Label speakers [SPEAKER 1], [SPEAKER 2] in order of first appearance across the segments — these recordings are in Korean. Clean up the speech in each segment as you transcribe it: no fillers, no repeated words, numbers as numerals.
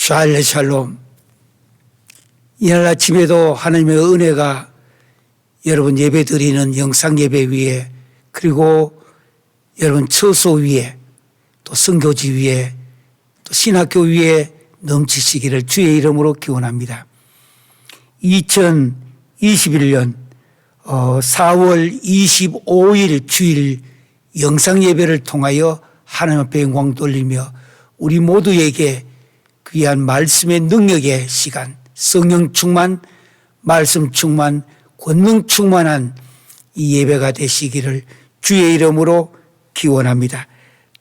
[SPEAKER 1] 샬롬. 이날 아침에도 하나님의 은혜가 여러분 예배 드리는 영상 예배 위에, 그리고 여러분 처소 위에, 또 선교지 위에, 또 신학교 위에 넘치시기를 주의 이름으로 기원합니다. 2021년 4월 25일 주일 영상 예배를 통하여 하나님 앞에 영광 돌리며 우리 모두에게 귀한 말씀의 능력의 시간, 성령 충만, 말씀 충만, 권능 충만한 이 예배가 되시기를 주의 이름으로 기원합니다.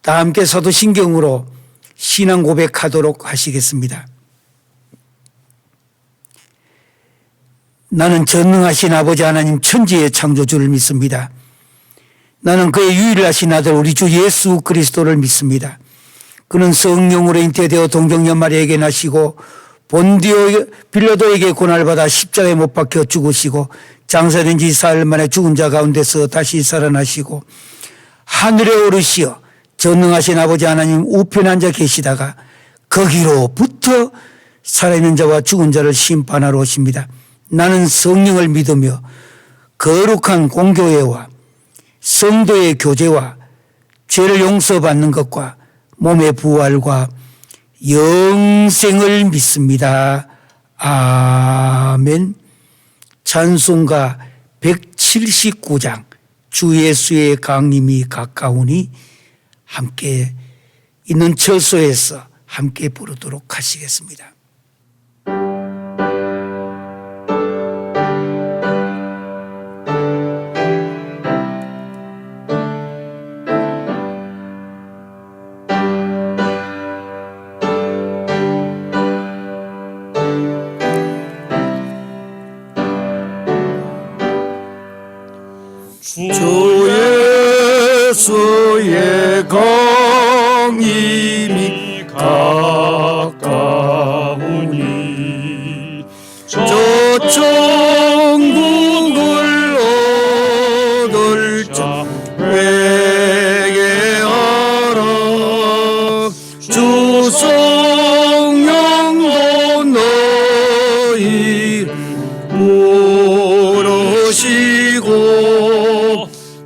[SPEAKER 1] 다 함께 사도신경으로 신앙 고백하도록 하시겠습니다. 나는 전능하신 아버지 하나님 천지의 창조주를 믿습니다. 나는 그의 유일하신 아들 우리 주 예수 그리스도를 믿습니다. 그는 성령으로 잉태되어 동정녀 마리아에게 나시고 본디오 빌라도에게 고난을 받아 십자가에 못 박혀 죽으시고 장사된 지 사흘 만에 죽은 자 가운데서 다시 살아나시고 하늘에 오르시어 전능하신 아버지 하나님 우편에 앉아 계시다가 거기로부터 살아있는 자와 죽은 자를 심판하러 오십니다. 나는 성령을 믿으며 거룩한 공교회와 성도의 교제와 죄를 용서받는 것과 몸의 부활과 영생을 믿습니다. 아멘. 찬송가 179장 주 예수의 강림이 가까우니 함께 있는 처소에서 함께 부르도록 하시겠습니다.
[SPEAKER 2] 주 예수의 강림이 가까우니 저 천국을 얻을 자 회개하라. 주 성령도 너희 부르시고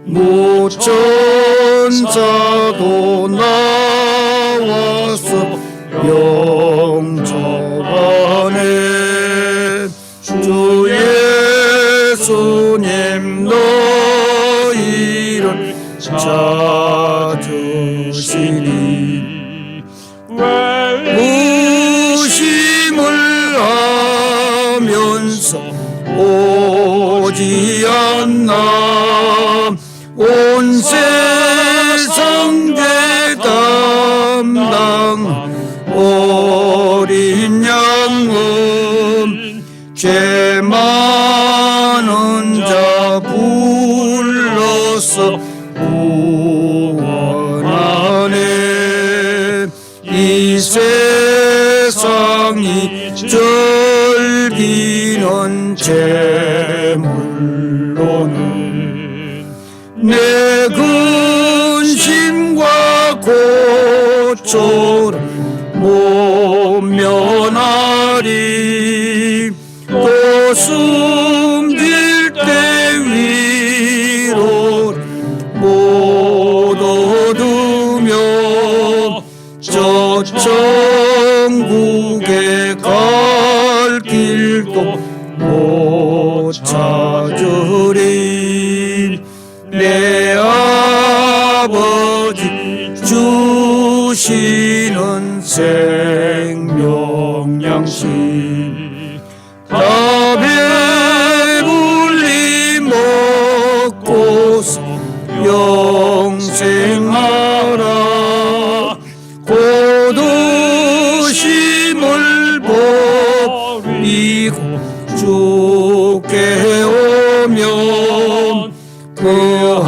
[SPEAKER 2] 무천사도 나와서 영접하네. 주 예수님 너희를 찾으시니 무심을 하면서 오지 않나. 온 세상 죄 담당 어린 양은 죄 많은 자 불러서 구원하네. 이 세상이 즐기는 재물로는 내 근심과 고초를 못 면하리. 또 숨길 때 위로를 못 얻으며 저 천국에 갈 길도 못 찾으리. 내 아버지 주시는 생명 양식 다 배불리 먹고서 영생하라. 고두심을 버리고 주께 오면 그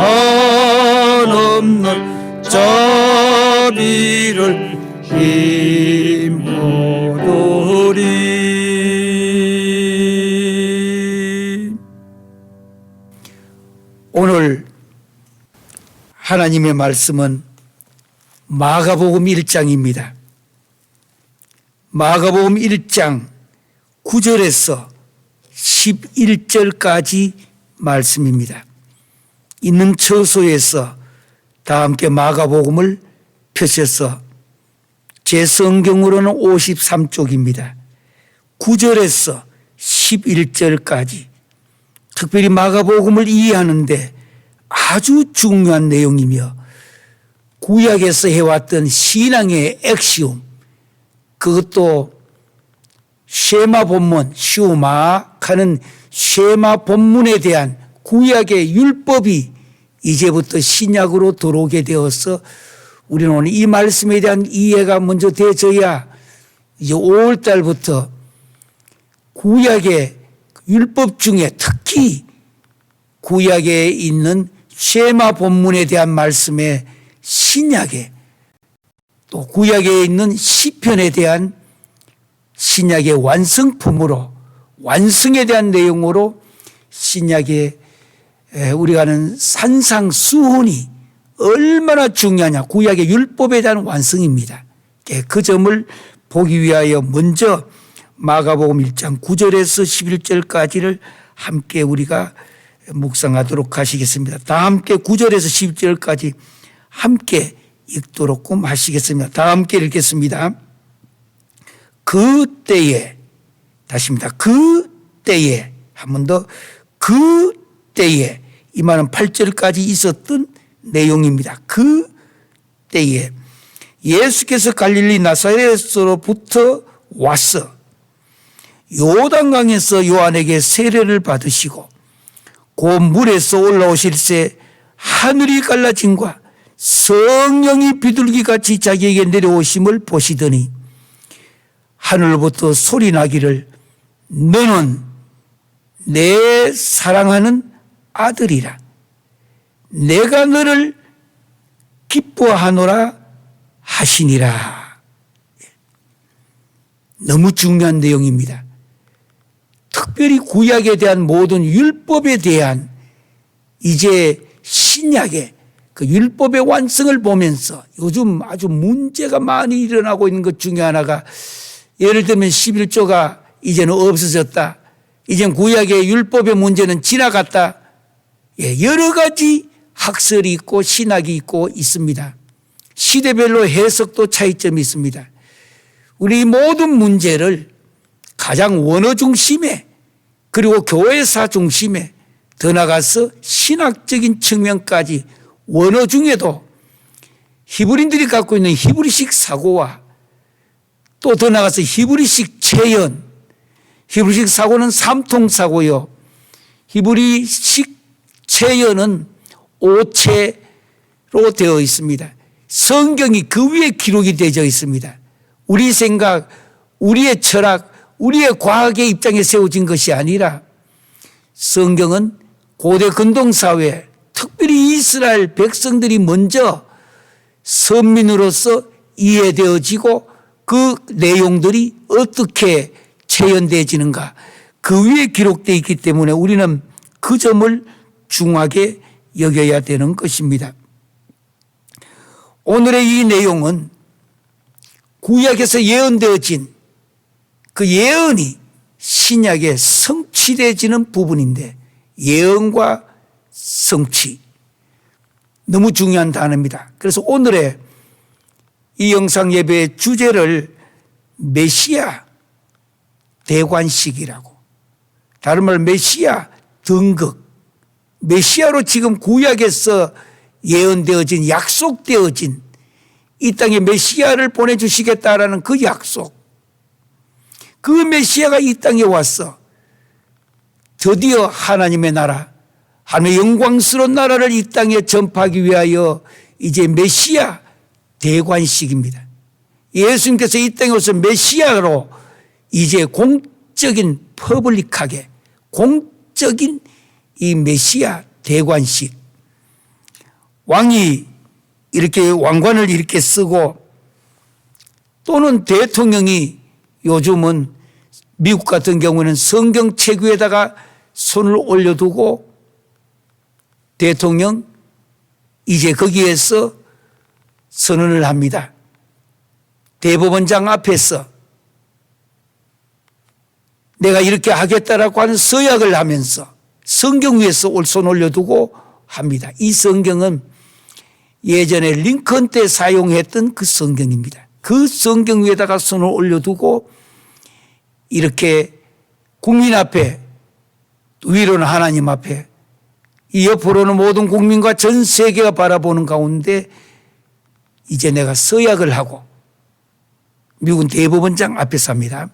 [SPEAKER 2] 한없는 자비를 힘얻으리.
[SPEAKER 1] 오늘 하나님의 말씀은 마가복음 1장입니다. 마가복음 1장 9절에서 11절까지 말씀입니다. 있는 처소에서 다 함께 마가복음을 펴셔서 제 성경으로는 53쪽입니다. 9절에서 11절까지 특별히 마가복음을 이해하는데 아주 중요한 내용이며 구약에서 해왔던 신앙의 액시움, 그것도 쉐마 본문, 슈마하는 쉐마 본문에 대한 구약의 율법이 이제부터 신약으로 들어오게 되어서 우리는 오늘 이 말씀에 대한 이해가 먼저 되어져야 이제 5월 달부터 구약의 율법 중에 특히 구약에 있는 쉐마 본문에 대한 말씀에 신약에 또 구약에 있는 시편에 대한 신약의 완성품으로 완성에 대한 내용으로 신약의 우리가 하는 산상수훈이 얼마나 중요하냐, 구약의 율법에 대한 완성입니다. 그 점을 보기 위하여 먼저 마가복음 1장 9절에서 11절까지를 함께 우리가 묵상하도록 하시겠습니다. 다 함께 9절에서 11절까지 함께 읽도록 하시겠습니다. 다 함께 읽겠습니다. 그때에, 다시입니다. 그때에, 한 번 더, 그때에, 이 말은 8절까지 있었던 내용입니다. 그때에 예수께서 갈릴리 나사렛으로부터 와서 요단강에서 요한에게 세례를 받으시고 곧 물에서 올라오실새 하늘이 갈라짐과 성령이 비둘기같이 자기에게 내려오심을 보시더니 하늘로부터 소리 나기를 너는 내 사랑하는 아들이라 내가 너를 기뻐하노라 하시니라. 너무 중요한 내용입니다. 특별히 구약에 대한 모든 율법에 대한 이제 신약의 그 율법의 완성을 보면서 요즘 아주 문제가 많이 일어나고 있는 것 중에 하나가 예를 들면 11조가 이제는 없어졌다. 이젠 구약의 율법의 문제는 지나갔다. 여러 가지 학설이 있고 신학이 있고 있습니다. 시대별로 해석도 차이점이 있습니다. 우리 모든 문제를 가장 원어 중심에 그리고 교회사 중심에 더 나가서 신학적인 측면까지 원어 중에도 히브리인들이 갖고 있는 히브리식 사고와 또 더 나가서 히브리식 체현, 히브리식 사고는 삼통사고요. 히브리식 체현은 오체로 되어 있습니다. 성경이 그 위에 기록이 되어 있습니다. 우리 생각, 우리의 철학, 우리의 과학의 입장에 세워진 것이 아니라 성경은 고대 근동사회, 특별히 이스라엘 백성들이 먼저 선민으로서 이해되어지고 그 내용들이 어떻게 체현되어지는가 그 위에 기록되어 있기 때문에 우리는 그 점을 중하게 여겨야 되는 것입니다. 오늘의 이 내용은 구약에서 예언되어진 그 예언이 신약에 성취되어지는 부분인데 예언과 성취 너무 중요한 단어입니다. 그래서 오늘의 이 영상 예배의 주제를 메시아 대관식이라고, 다른 말로 메시아 등극, 메시아로 지금 구약에서 예언되어진 약속되어진 이 땅에 메시아를 보내주시겠다라는 그 약속, 그 메시아가 이 땅에 와서 드디어 하나님의 나라, 하나님의 영광스러운 나라를 이 땅에 전파하기 위하여 이제 메시아 대관식입니다. 예수님께서 이 땅에 오셔서 메시아로 이제 공적인 퍼블릭하게 공적인 이 메시아 대관식, 왕이 이렇게 왕관을 이렇게 쓰고 또는 대통령이 요즘은 미국 같은 경우는 성경책 위에다가 손을 올려두고 대통령 이제 거기에서 선언을 합니다. 대법원장 앞에서 내가 이렇게 하겠다라고 하는 서약을 하면서 성경 위에서 손 올려두고 합니다. 이 성경은 예전에 링컨 때 사용했던 그 성경입니다. 그 성경 위에다가 손을 올려두고 이렇게 국민 앞에, 위로는 하나님 앞에, 이 옆으로는 모든 국민과 전 세계가 바라보는 가운데 이제 내가 서약을 하고, 미국은 대법원장 앞에서 합니다.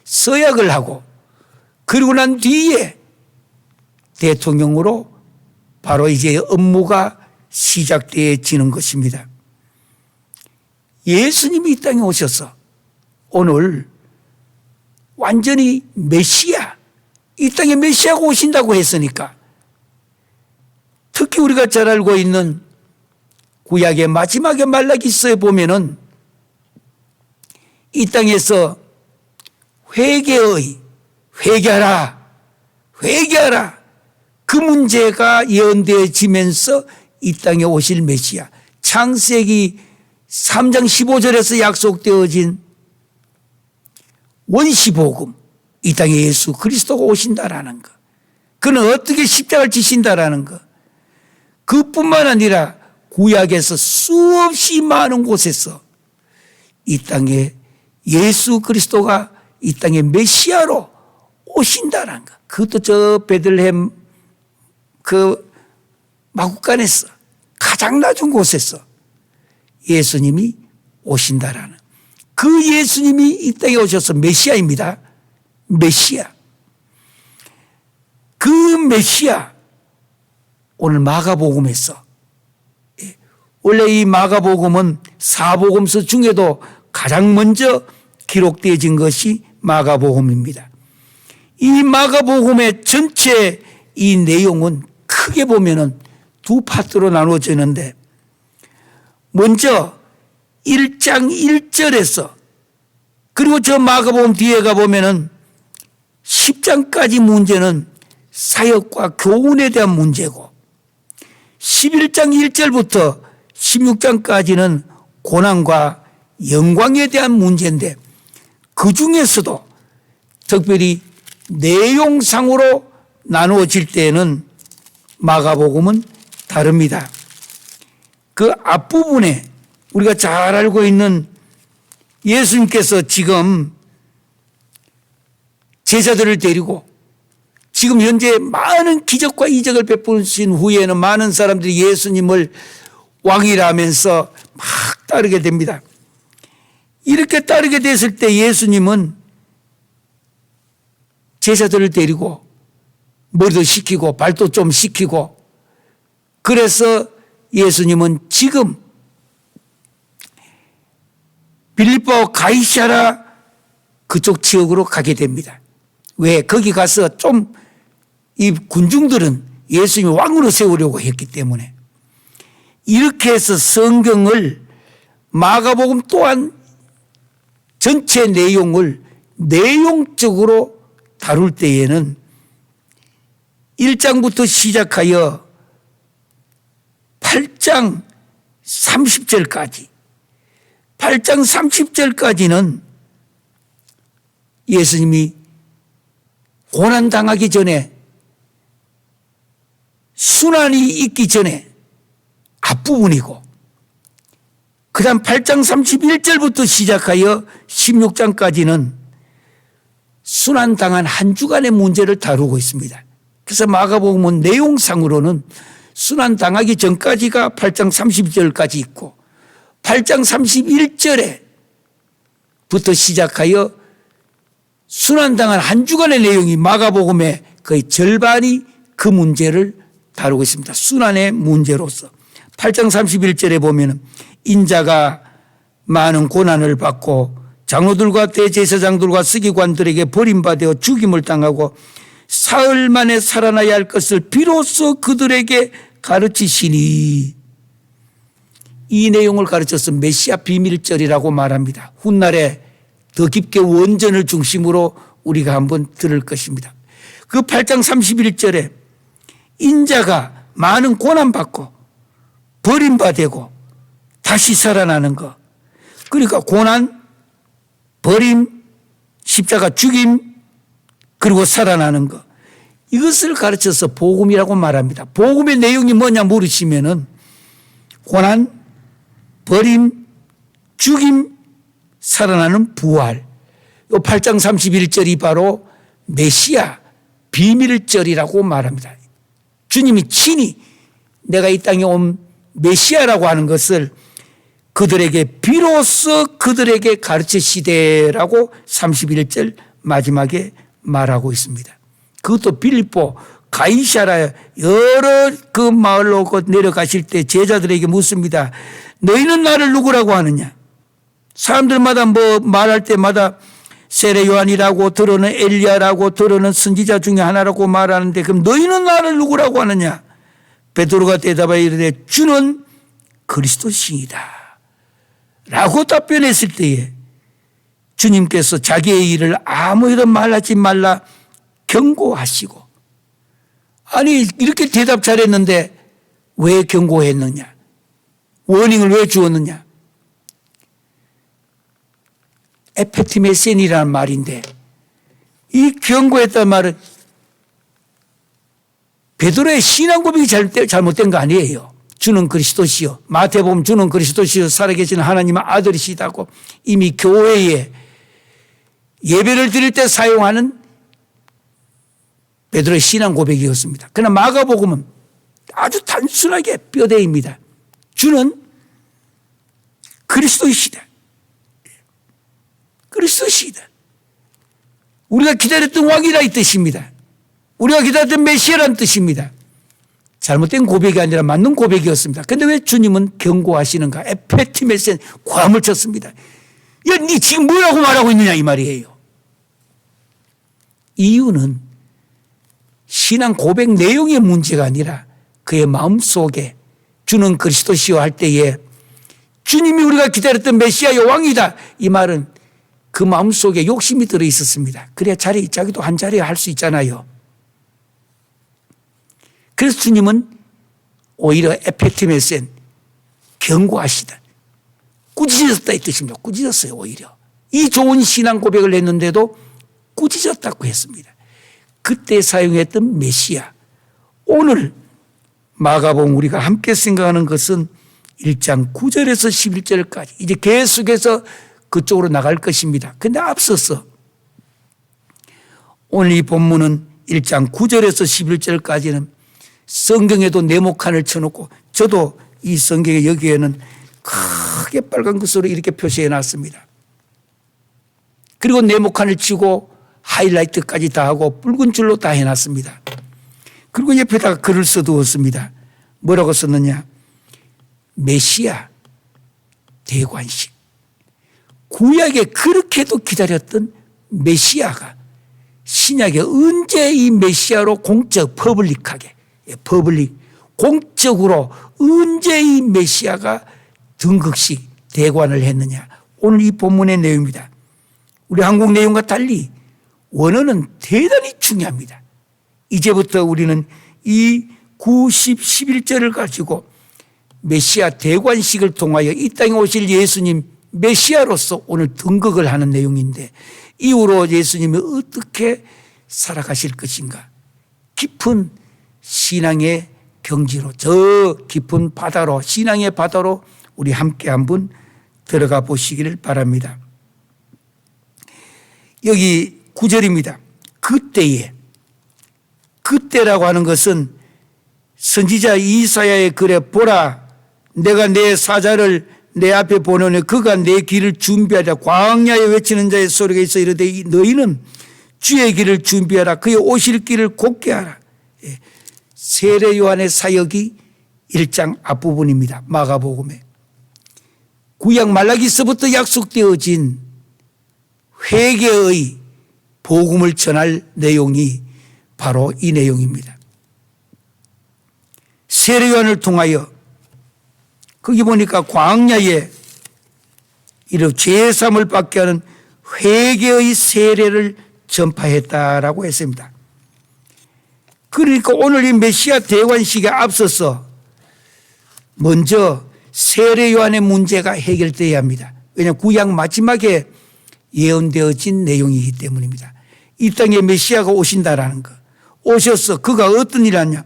[SPEAKER 1] 서약을 하고 그리고 난 뒤에 대통령으로 바로 이제 업무가 시작되어지는 것입니다. 예수님이 이 땅에 오셔서 오늘 완전히 메시아, 이 땅에 메시아가 오신다고 했으니까, 특히 우리가 잘 알고 있는 구약의 마지막에 말라기서에 보면은 이 땅에서 회개하라 그 문제가 예언되어지면서 이 땅에 오실 메시아, 창세기 3장 15절에서 약속되어진 원시복음, 이 땅에 예수 그리스도가 오신다라는 것, 그는 어떻게 십자가를 지신다라는 것, 그뿐만 아니라 구약에서 수없이 많은 곳에서 이 땅에 예수 그리스도가 이 땅에 메시아로 오신다라는 것, 그것도 저 베들레헴 그 마구간에서 가장 낮은 곳에서 예수님이 오신다라는, 그 예수님이 이 땅에 오셔서 메시아입니다. 메시아. 그 메시아, 오늘 마가복음에서, 원래 이 마가복음은 사복음서 중에도 가장 먼저 기록되어진 것이 마가복음입니다. 이 마가복음의 전체 이 내용은 크게 보면은 두 파트로 나누어지는데, 먼저 1장 1절에서 그리고 저 마가복음 뒤에 가보면은 10장까지 문제는 사역과 교훈에 대한 문제고, 11장 1절부터 16장까지는 고난과 영광에 대한 문제인데, 그 중에서도 특별히 내용상으로 나누어질 때는 마가복음은 다릅니다. 그 앞부분에 우리가 잘 알고 있는 예수님께서 지금 제자들을 데리고 지금 현재 많은 기적과 이적을 베푸신 후에는 많은 사람들이 예수님을 왕이라 하면서 막 따르게 됩니다. 이렇게 따르게 됐을 때 예수님은 제자들을 데리고 머리도 식히고 발도 좀 식히고, 그래서 예수님은 지금 빌립보 가이사랴 그쪽 지역으로 가게 됩니다. 왜? 거기 가서 좀 이 군중들은 예수님을 왕으로 세우려고 했기 때문에. 이렇게 해서 성경을, 마가복음 또한 전체 내용을 내용적으로 다룰 때에는 1장부터 시작하여 8장 30절까지, 8장 30절까지는 예수님이 고난당하기 전에, 순환이 있기 전에 앞부분이고, 그 다음 8장 31절부터 시작하여 16장까지는 순환당한 한 주간의 문제를 다루고 있습니다. 그래서 마가복음은 내용상으로는 순환당하기 전까지가 8장 30절까지 있고, 8장 31절에부터 시작하여 순환당한 한 주간의 내용이 마가복음의 거의 절반이 그 문제를 다루고 있습니다. 순환의 문제로서. 8장 31절에 보면 인자가 많은 고난을 받고 장로들과 대제사장들과 서기관들에게 버림받아 죽임을 당하고 사흘 만에 살아나야 할 것을 비로소 그들에게 가르치시니, 이 내용을 가르쳐서 메시아 비밀절이라고 말합니다. 훗날에 더 깊게 원전을 중심으로 우리가 한번 들을 것입니다. 그 8장 31절에 인자가 많은 고난받고 버림받고 다시 살아나는 것, 그러니까 고난, 버림, 십자가 죽임, 그리고 살아나는 것. 이것을 가르쳐서 복음이라고 말합니다. 복음의 내용이 뭐냐 물으시면은 고난, 버림, 죽임, 살아나는 부활. 요 8장 31절이 바로 메시아 비밀절이라고 말합니다. 주님이 친히 내가 이 땅에 온 메시아라고 하는 것을 그들에게 비로소 그들에게 가르치시되라고 31절 마지막에 말하고 있습니다. 그것도 빌립보 가이사라 여러 그 마을로 내려가실 때 제자들에게 묻습니다. 너희는 나를 누구라고 하느냐? 사람들마다 뭐 말할 때마다 세례 요한이라고 들어는 엘리야라고 들어는 선지자 중에 하나라고 말하는데 그럼 너희는 나를 누구라고 하느냐? 베드로가 대답하여 이르되 주는 그리스도시이다 라고 답변했을 때에 주님께서 자기의 일을 아무에도 말하지 말라 경고하시고, 아니 이렇게 대답 잘했는데 왜 경고했느냐? 워닝을 왜 주었느냐? 에페티메센이라는 말인데 이 경고했단 말은 베드로의 신앙 고백이 잘못된 거 아니에요. 주는 그리스도시요. 마태복음 주는 그리스도시요 살아계신 하나님의 아들이시다고 이미 교회에 예배를 드릴 때 사용하는 베드로의 신앙 고백이었습니다. 그러나 마가복음은 아주 단순하게 뼈대입니다. 주는 그리스도이시다. 그리스도시이다. 우리가 기다렸던 왕이라 이 뜻입니다. 우리가 기다렸던 메시아라는 뜻입니다. 잘못된 고백이 아니라 맞는 고백이었습니다. 그런데 왜 주님은 경고하시는가? 에페티메센 고함을 쳤습니다. 야, 니 지금 뭐라고 말하고 있느냐 이 말이에요. 이유는 신앙 고백 내용의 문제가 아니라 그의 마음속에 주는 그리스도시요 할 때에 주님이 우리가 기다렸던 메시아의 왕이다 이 말은 그 마음속에 욕심이 들어 있었습니다. 그래야 자기도 한 자리에 할 수 있잖아요. 그래서 주님은 오히려 에페티메센 경고하시다. 꾸짖었다 이 뜻입니다. 꾸짖었어요 오히려. 이 좋은 신앙 고백을 했는데도 꾸짖었다고 했습니다. 그때 사용했던 메시아. 오늘 마가복음 우리가 함께 생각하는 것은 1장 9절에서 11절까지 이제 계속해서 그쪽으로 나갈 것입니다. 그런데 앞서서 오늘 이 본문은 1장 9절에서 11절까지는 성경에도 네모칸을 쳐놓고 저도 이 성경에 여기에는 크게 빨간 것으로 이렇게 표시해 놨습니다. 그리고 네모칸을 치고 하이라이트까지 다 하고 붉은 줄로 다 해놨습니다. 그리고 옆에다가 글을 써두었습니다. 뭐라고 썼느냐? 메시아 대관식. 구약에 그렇게도 기다렸던 메시아가 신약에 언제 이 메시아로 퍼블릭하게 공적으로 언제 이 메시아가 등극식 대관을 했느냐. 오늘 이 본문의 내용입니다. 우리 한국 내용과 달리 원어는 대단히 중요합니다. 이제부터 우리는 이 9, 10, 11절을 가지고 메시아 대관식을 통하여 이 땅에 오실 예수님 메시아로서 오늘 등극을 하는 내용인데 이후로 예수님이 어떻게 살아가실 것인가. 깊은 신앙의 경지로 저 깊은 바다로 신앙의 바다로 우리 함께 한번 들어가 보시기를 바랍니다. 여기 9절입니다. 그때라고 하는 것은 선지자 이사야의 글에 보라 내가 내 사자를 내 앞에 보내니 그가 내 길을 준비하자 광야에 외치는 자의 소리가 있어 이르되 너희는 주의 길을 준비하라 그의 오실 길을 곧게 하라. 세례 요한의 사역이 1장 앞부분입니다. 마가복음에 구약 말라기서부터 약속되어진 회개의 복음을 전할 내용이 바로 이 내용입니다. 세례 요한을 통하여 거기 보니까 광야에 이런 죄사함을 받게 하는 회개의 세례를 전파했다라고 했습니다. 그러니까 오늘 이 메시아 대관식에 앞서서 먼저 세례 요한의 문제가 해결되어야 합니다. 왜냐하면 구약 마지막에 예언되어진 내용이기 때문입니다. 이 땅에 메시아가 오신다라는 거. 오셔서 그가 어떤 일을 하냐.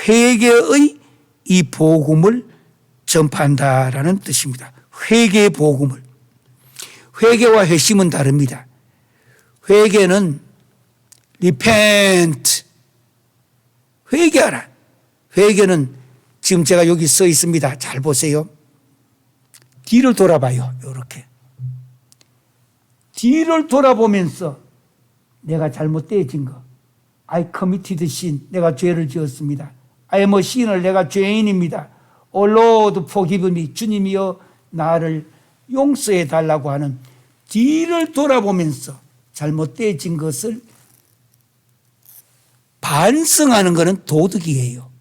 [SPEAKER 1] 회개의 이 복음을 전파한다라는 뜻입니다. 회개의 복음을. 회개와 회심은 다릅니다. 회개는 repent. 회개하라. 회개는 지금 제가 여기 써 있습니다. 잘 보세요. 뒤를 돌아봐요. 이렇게. 뒤를 돌아보면서 내가 잘못되어진 거. I committed sin. 내가 죄를 지었습니다. I am a sinner. 내가 죄인입니다. Oh Lord, forgive me. 주님이여 나를 용서해 달라고 하는 뒤를 돌아보면서 잘못되어진 것을 반성하는 것은 도덕이에요.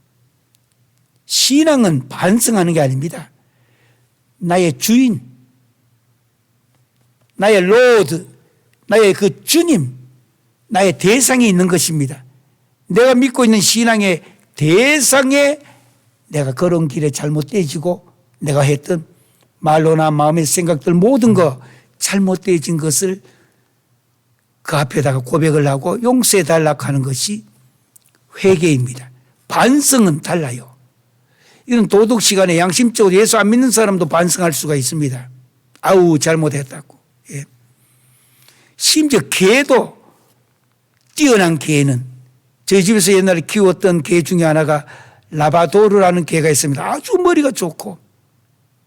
[SPEAKER 1] 신앙은 반성하는 게 아닙니다. 나의 주인, 나의 로드, 나의 그 주님, 나의 대상이 있는 것입니다. 내가 믿고 있는 신앙의 대상에 내가 걸은 길에 잘못되어지고 내가 했던 말로나 마음의 생각들 모든 거 잘못되어진 것을 그 앞에다가 고백을 하고 용서해 달라고 하는 것이 회개입니다. 반성은 달라요. 이런 도덕 시간에 양심적으로 예수 안 믿는 사람도 반성할 수가 있습니다. 아우 잘못했다고. 예. 심지어 개도 뛰어난 개는 저희 집에서 옛날에 키웠던 개 중에 하나가 라바도르라는 개가 있습니다. 아주 머리가 좋고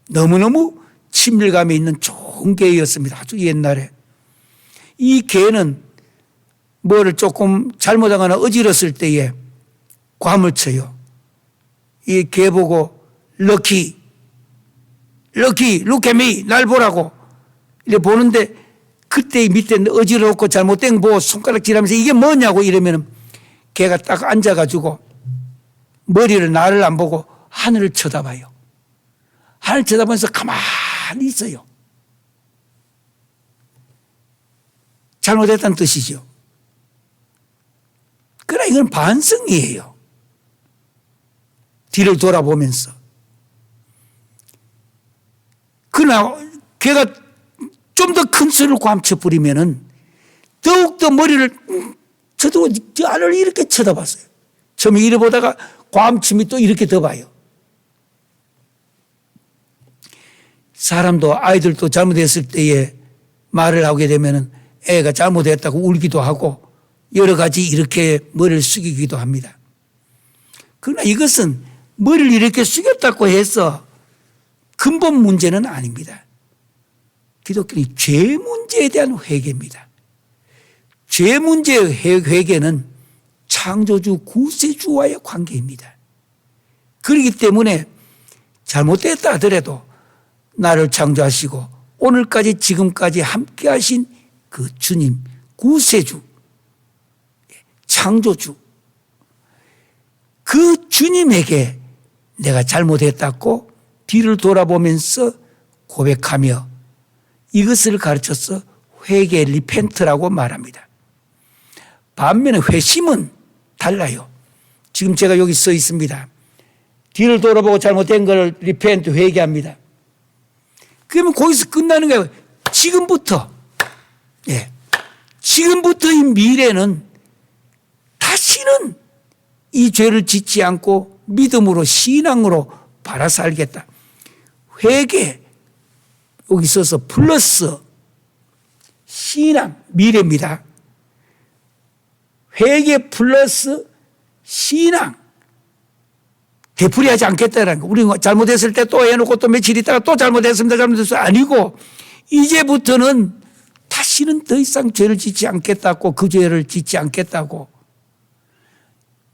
[SPEAKER 1] 너무너무 친밀감이 있는 좋은 개였습니다. 아주 옛날에. 이 개는 뭐를 조금 잘못하거나 어지럽을 때에 괌을 쳐요. 이 개 보고 럭키, look at me, 날 보라고 이렇게 보는데 그때 밑에 어지럽고 잘못된 거 보고 손가락질하면서 이게 뭐냐고 이러면은 개가 딱 앉아가지고 머리를 나를 안 보고 하늘을 쳐다봐요. 하늘 쳐다보면서 가만히 있어요. 잘못했다는 뜻이죠. 그러나 이건 반성이에요. 뒤를 돌아보면서. 그러나 걔가 좀 더 큰 소리를 괌쳐 부리면은 더욱더 머리를 저도 하늘을 이렇게 쳐다봤어요. 처음에 이래 보다가 괌침이 또 이렇게 더 봐요. 사람도 아이들도 잘못했을 때에 말을 하게 되면은 애가 잘못했다고 울기도 하고 여러 가지 이렇게 머리를 숙이기도 합니다. 그러나 이것은 머리를 이렇게 숙였다고 해서 근본 문제는 아닙니다. 기독교는 죄 문제에 대한 회개입니다. 죄 문제의 회개는 창조주 구세주와의 관계입니다. 그렇기 때문에 잘못됐다 하더라도 나를 창조하시고 오늘까지 지금까지 함께 하신 그 주님, 구세주, 창조주, 그 주님에게 내가 잘못했다고 뒤를 돌아보면서 고백하며 이것을 가르쳐서 회개 리펜트라고 말합니다. 반면에 회심은 달라요. 지금 제가 여기 써 있습니다. 뒤를 돌아보고 잘못된 걸 리펜트 회개합니다. 그러면 거기서 끝나는 거예요. 지금부터. 예. 지금부터 이 미래는 다시는 이 죄를 짓지 않고 믿음으로 신앙으로 바라 살겠다. 회개 여기 있어서 플러스 신앙 미래입니다. 회개 플러스 신앙 되풀이하지 않겠다라는 거. 우리 잘못했을 때 또 해놓고 또 며칠 있다가 또 잘못했습니다. 아니고 이제부터는 다시는 더 이상 죄를 짓지 않겠다고 그 죄를 짓지 않겠다고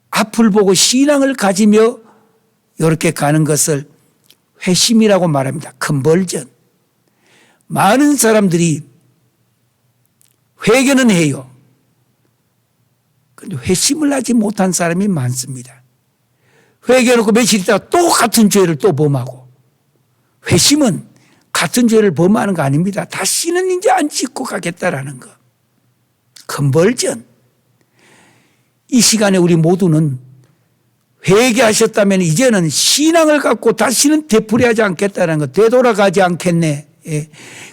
[SPEAKER 1] 앞을 보고 신앙을 가지며 이렇게 가는 것을 회심이라고 말합니다. 컨버전. 많은 사람들이 회개는 해요. 그런데 회심을 하지 못한 사람이 많습니다. 회개해놓고 며칠 있다가 또 같은 죄를 또 범하고 회심은 같은 죄를 범하는 거 아닙니다. 다시는 이제 안 짓고 가겠다라는 거. 컨버전. 이 시간에 우리 모두는 회개하셨다면 이제는 신앙을 갖고 다시는 되풀이하지 않겠다는 것, 되돌아가지 않겠네. 예.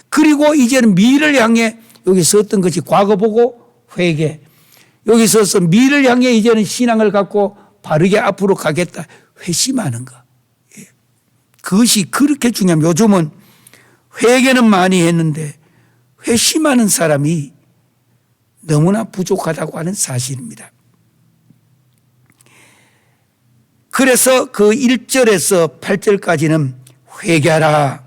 [SPEAKER 1] 그리고 이제는 미래를 향해 여기 썼던 것이 과거 보고 회개. 여기서 미를 향해 이제는 신앙을 갖고 바르게 앞으로 가겠다. 회심하는 거. 예. 그것이 그렇게 중요합니다. 요즘은 회개는 많이 했는데 회심하는 사람이 너무나 부족하다고 하는 사실입니다. 그래서 그 1절에서 8절까지는 회개하라.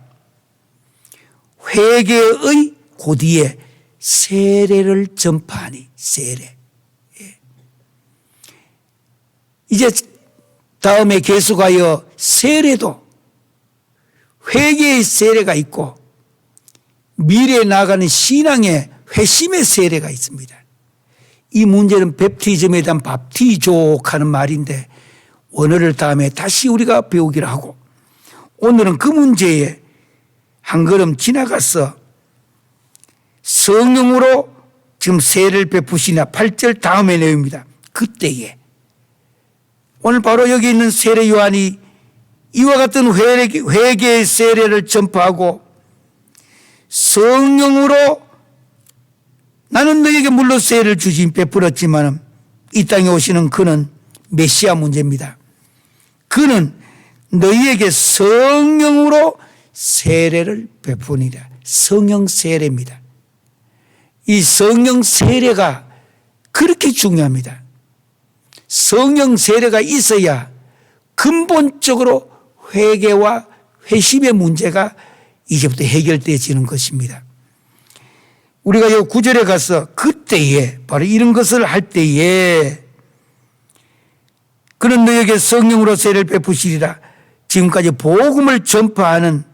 [SPEAKER 1] 회개의 고디에 세례를 전파하니 세례. 예. 이제 다음에 계속하여 세례도 회개의 세례가 있고 미래에 나아가는 신앙의 회심의 세례가 있습니다. 이 문제는 베프티즘에 대한 밥티족 하는 말인데 원어를 다음에 다시 우리가 배우기로 하고 오늘은 그 문제에 한 걸음 지나가서 성령으로 지금 세례를 베푸시나 8절 다음의 내용입니다. 그때에 오늘 바로 여기 있는 세례 요한이 이와 같은 회개의 세례를 전파하고 성령으로 나는 너에게 물로 세례를 주지 베풀었지만 이 땅에 오시는 그는 메시아 문제입니다. 그는 너희에게 성령으로 세례를 베푸니라. 성령 세례입니다. 이 성령 세례가 그렇게 중요합니다. 성령 세례가 있어야 근본적으로 회개와 회심의 문제가 이제부터 해결되어지는 것입니다. 우리가 이 9절에 가서 그때에 바로 이런 것을 할 때에 그는 너에게 성령으로 세례를 베푸시리라. 지금까지 복음을 전파하는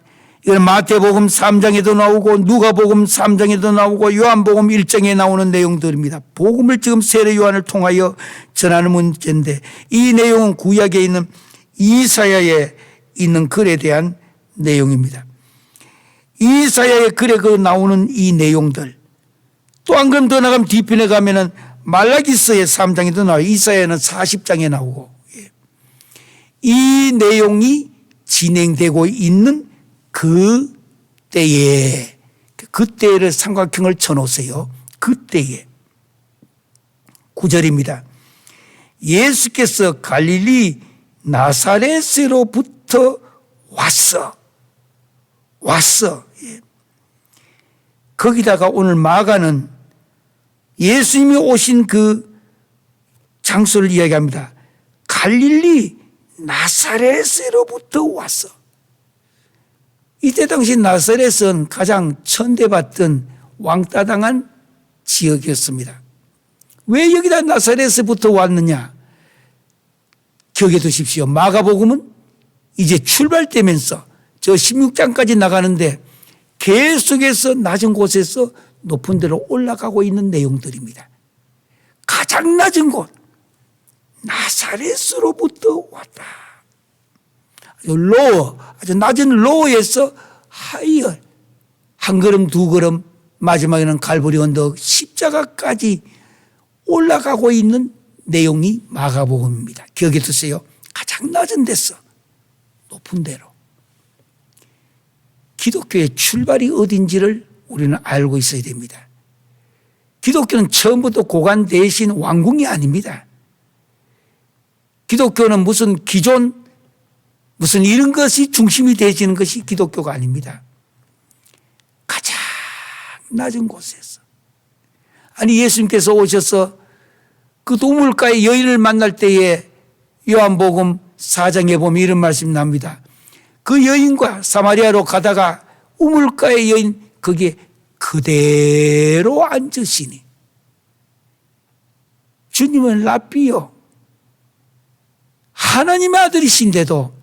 [SPEAKER 1] 이건 마태복음 3장에도 나오고 누가복음 3장에도 나오고 요한복음 1장에 나오는 내용들입니다. 복음을 지금 세례 요한을 통하여 전하는 문제인데 이 내용은 구약에 있는 이사야에 있는 글에 대한 내용입니다. 이사야의 글에 그 나오는 이 내용들 또 한 걸음 더 나가면 뒤편에 가면은 말라기서의 3장에도 나와요. 이사야는 40장에 나오고 이 내용이 진행되고 있는 그 때에 그때를 삼각형을 쳐놓으세요. 그때에 9절입니다. 예수께서 갈릴리 나사렛으로부터 왔어. 예. 거기다가 오늘 마가는 예수님이 오신 그 장소를 이야기합니다. 갈릴리 나사렛으로부터 왔어. 이때 당시 나사렛은 가장 천대받던 왕따당한 지역이었습니다. 왜 여기다 나사렛에부터 왔느냐? 기억해 두십시오. 마가복음은 이제 출발되면서 저 16장까지 나가는데 계속해서 낮은 곳에서 높은 데로 올라가고 있는 내용들입니다. 가장 낮은 곳 나사렛으로부터 왔다. 아주 낮은 로어에서 하이어 한 걸음 두 걸음 마지막에는 갈보리 언덕 십자가까지 올라가고 있는 내용이 마가복음입니다. 기억해 두세요. 가장 낮은 데서 높은 데로. 기독교의 출발이 어딘지를 우리는 알고 있어야 됩니다. 기독교는 처음부터 고관 대신 왕궁이 아닙니다. 기독교는 무슨 기존 무슨 이런 것이 중심이 되어지는 것이 기독교가 아닙니다. 가장 낮은 곳에서. 아니 예수님께서 오셔서 그 우물가의 여인을 만날 때에 요한복음 4장에 보면 이런 말씀이 납니다. 그 여인과 사마리아로 가다가 우물가의 여인 거기에 그대로 앉으시니 주님은 랍비요 하나님의 아들이신데도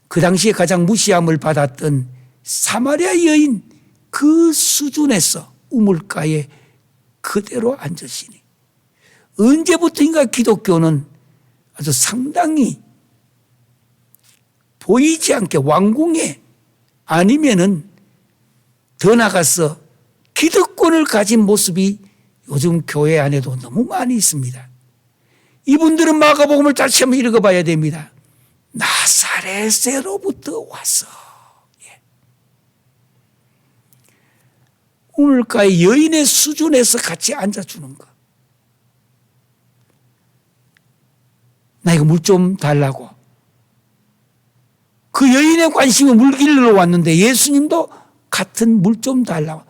[SPEAKER 1] 그 당시에 가장 무시함을 받았던 사마리아 여인 그 수준에서 우물가에 그대로 앉으시니 언제부터인가 기독교는 아주 상당히 보이지 않게 왕궁에 아니면은 더 나가서 기득권을 가진 모습이 요즘 교회 안에도 너무 많이 있습니다. 이분들은 마가복음을 다시 한번 읽어봐야 됩니다. 나사렛으로부터 왔어. 우물가의 여인의 수준에서 같이 앉아주는 거. 나 이거 물 좀 달라고. 그 여인의 관심은 물길로 왔는데 예수님도 같은 물 좀 달라고.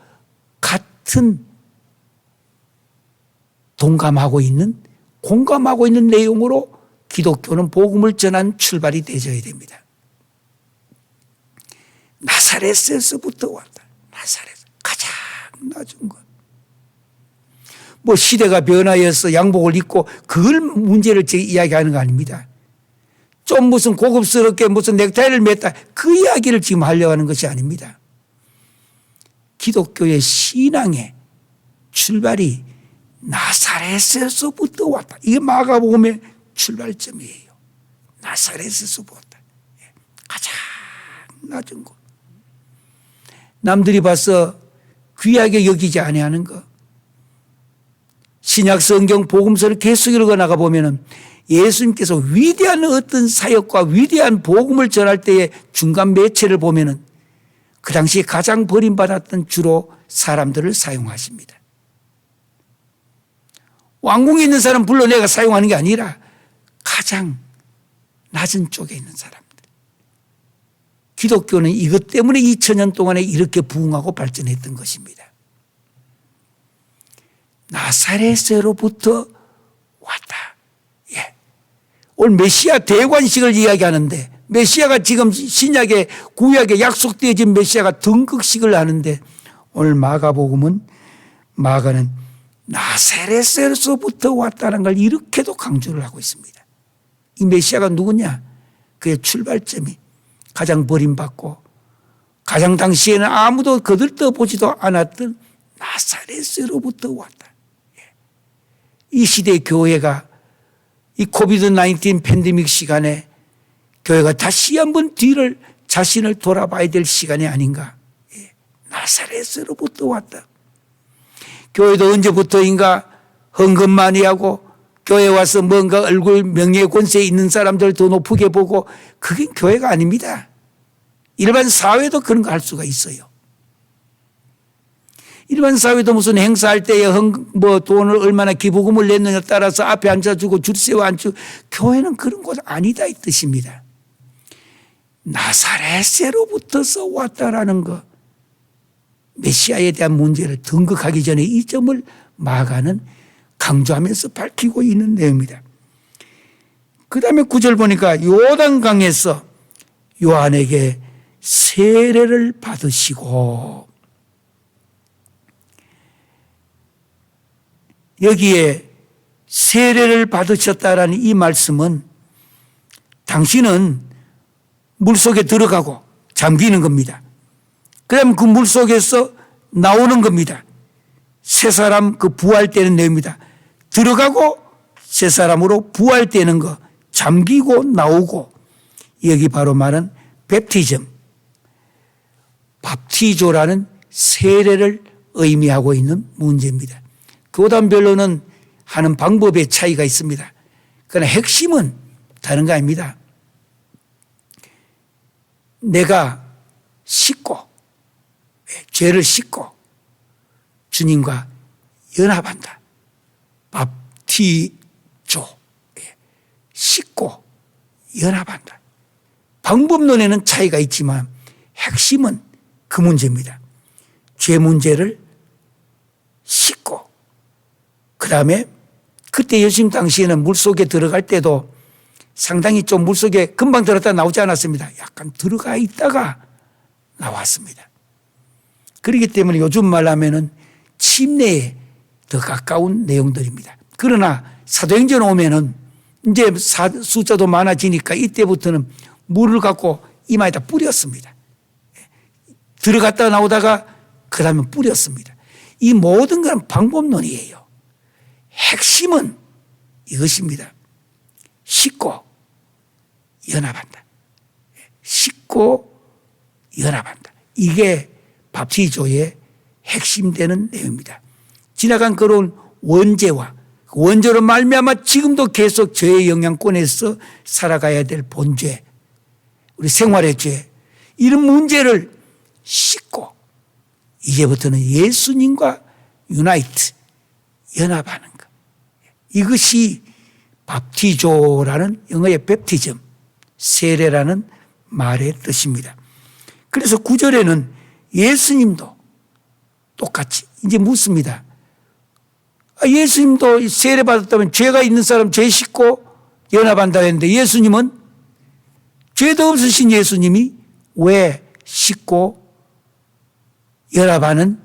[SPEAKER 1] 같은 공감하고 있는 내용으로 기독교는 복음을 전한 출발이 되어야 됩니다. 나사렛에서부터 왔다. 나사렛. 가장 낮은 것. 뭐 시대가 변화해서 양복을 입고 그걸 문제를 이야기하는 거 아닙니다. 좀 무슨 고급스럽게 무슨 넥타이를 맸다. 그 이야기를 지금 하려고 하는 것이 아닙니다. 기독교의 신앙의 출발이 나사렛에서부터 왔다. 이게 마가복음의 출발점이에요. 나사렛에서부터. 가장 낮은 곳. 남들이 봐서 귀하게 여기지 아니하는 것. 신약 성경 복음서를 계속 읽어 나가 보면은 예수님께서 위대한 어떤 사역과 위대한 복음을 전할 때의 중간 매체를 보면은 그 당시에 가장 버림받았던 주로 사람들을 사용하십니다. 왕궁에 있는 사람 불러내가 사용하는 게 아니라 가장 낮은 쪽에 있는 사람들. 기독교는 이것 때문에 2000년 동안에 이렇게 부흥하고 발전했던 것입니다. 나사렛으로부터 왔다. 예. 오늘 메시아 대관식을 이야기하는데 메시아가 지금 신약에 구약에 약속되어진 메시아가 등극식을 하는데 오늘 마가는 나사렛에서부터 왔다는 걸 이렇게도 강조를 하고 있습니다. 이 메시아가 누구냐? 그의 출발점이 가장 버림받고 가장 당시에는 아무도 거들떠보지도 않았던 나사렛으로부터 왔다. 이 시대의 교회가 이 코비드-19 팬데믹 시간에 교회가 다시 한번 뒤를 자신을 돌아봐야 될 시간이 아닌가. 나사렛으로부터 왔다. 교회도 언제부터인가 헌금 많이 하고 교회 와서 뭔가 얼굴 명예 권세에 있는 사람들 더 높게 보고 그게 교회가 아닙니다. 일반 사회도 그런 거 할 수가 있어요. 일반 사회도 무슨 행사할 때에 돈을 얼마나 기부금을 냈느냐에 따라서 앞에 앉아주고 줄 세워 앉고 교회는 그런 곳 아니다 이 뜻입니다. 나사렛으로부터서 왔다라는 거. 메시아에 대한 문제를 등극하기 전에 이 점을 마가는 강조하면서 밝히고 있는 내용입니다. 그 다음에 9절 보니까 요단강에서 요한에게 세례를 받으시고 여기에 세례를 받으셨다라는 이 말씀은 당신은 물속에 들어가고 잠기는 겁니다. 그 다음 그 물속에서 나오는 겁니다. 새 사람 그 부활되는 내용입니다. 들어가고 새 사람으로 부활되는 거, 잠기고 나오고 여기 바로 말은 뵙티즘, 밥티조라는 세례를 의미하고 있는 문제입니다. 교단별로는 하는 방법의 차이가 있습니다. 그러나 핵심은 다른 거 아닙니다. 내가 씻고 죄를 씻고 주님과 연합한다. 밥티조, 씻고 연합한다. 방법론에는 차이가 있지만 핵심은 그 문제입니다. 죄 문제를 씻고 그 다음에 그때 예수님 당시에는 물속에 들어갈 때도 상당히 좀 물속에 금방 들었다 나오지 않았습니다. 약간 들어가 있다가 나왔습니다. 그렇기 때문에 요즘 말로 하면은 침례에 더 가까운 내용들입니다. 그러나 사도행전 오면은 이제 숫자도 많아지니까 이때부터는 물을 갖고 이마에다 뿌렸습니다. 들어갔다 나오다가 그 다음에 뿌렸습니다. 이 모든 건 방법론이에요. 핵심은 이것입니다. 씻고 연합한다. 씻고 연합한다. 이게 밥티조의 핵심되는 내용입니다. 지나간 그런 원죄와 원죄로 말미암아 지금도 계속 죄의 영향권에서 살아가야 될 본죄, 우리 생활의 죄, 이런 문제를 씻고 이제부터는 예수님과 유나이트, 연합하는 것. 이것이 밥티조라는 영어의 뵙티즘, 세례라는 말의 뜻입니다. 그래서 9절에는 예수님도 똑같이 이제 묻습니다. 예수님도 세례받았다면 죄가 있는 사람 죄 씻고 연합한다 했는데 예수님은 죄도 없으신 예수님이 왜 씻고 연합하는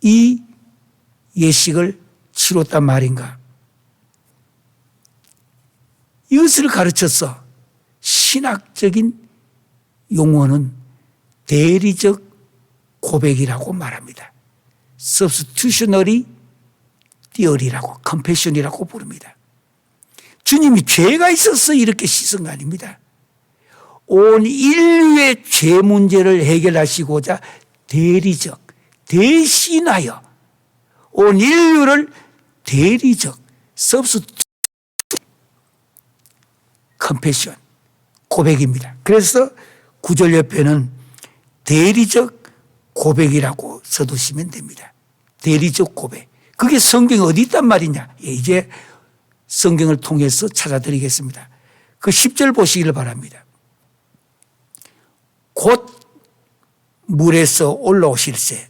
[SPEAKER 1] 이 예식을 치렀단 말인가? 이것을 가르쳐서 신학적인 용어는 대리적 고백이라고 말합니다. substitutionary theory라고, confession이라고 부릅니다. 주님이 죄가 있어서 이렇게 씻은 거 아닙니다. 온 인류의 죄 문제를 해결하시고자 대리적, 대신하여 온 인류를 대리적, substitute, confession, 고백입니다. 그래서 9절 옆에는 대리적 고백이라고 써두시면 됩니다. 대리적 고백. 그게 성경에 어디 있단 말이냐? 이제 성경을 통해서 찾아드리겠습니다. 그 10절 보시기를 바랍니다. 곧 물에서 올라오실세.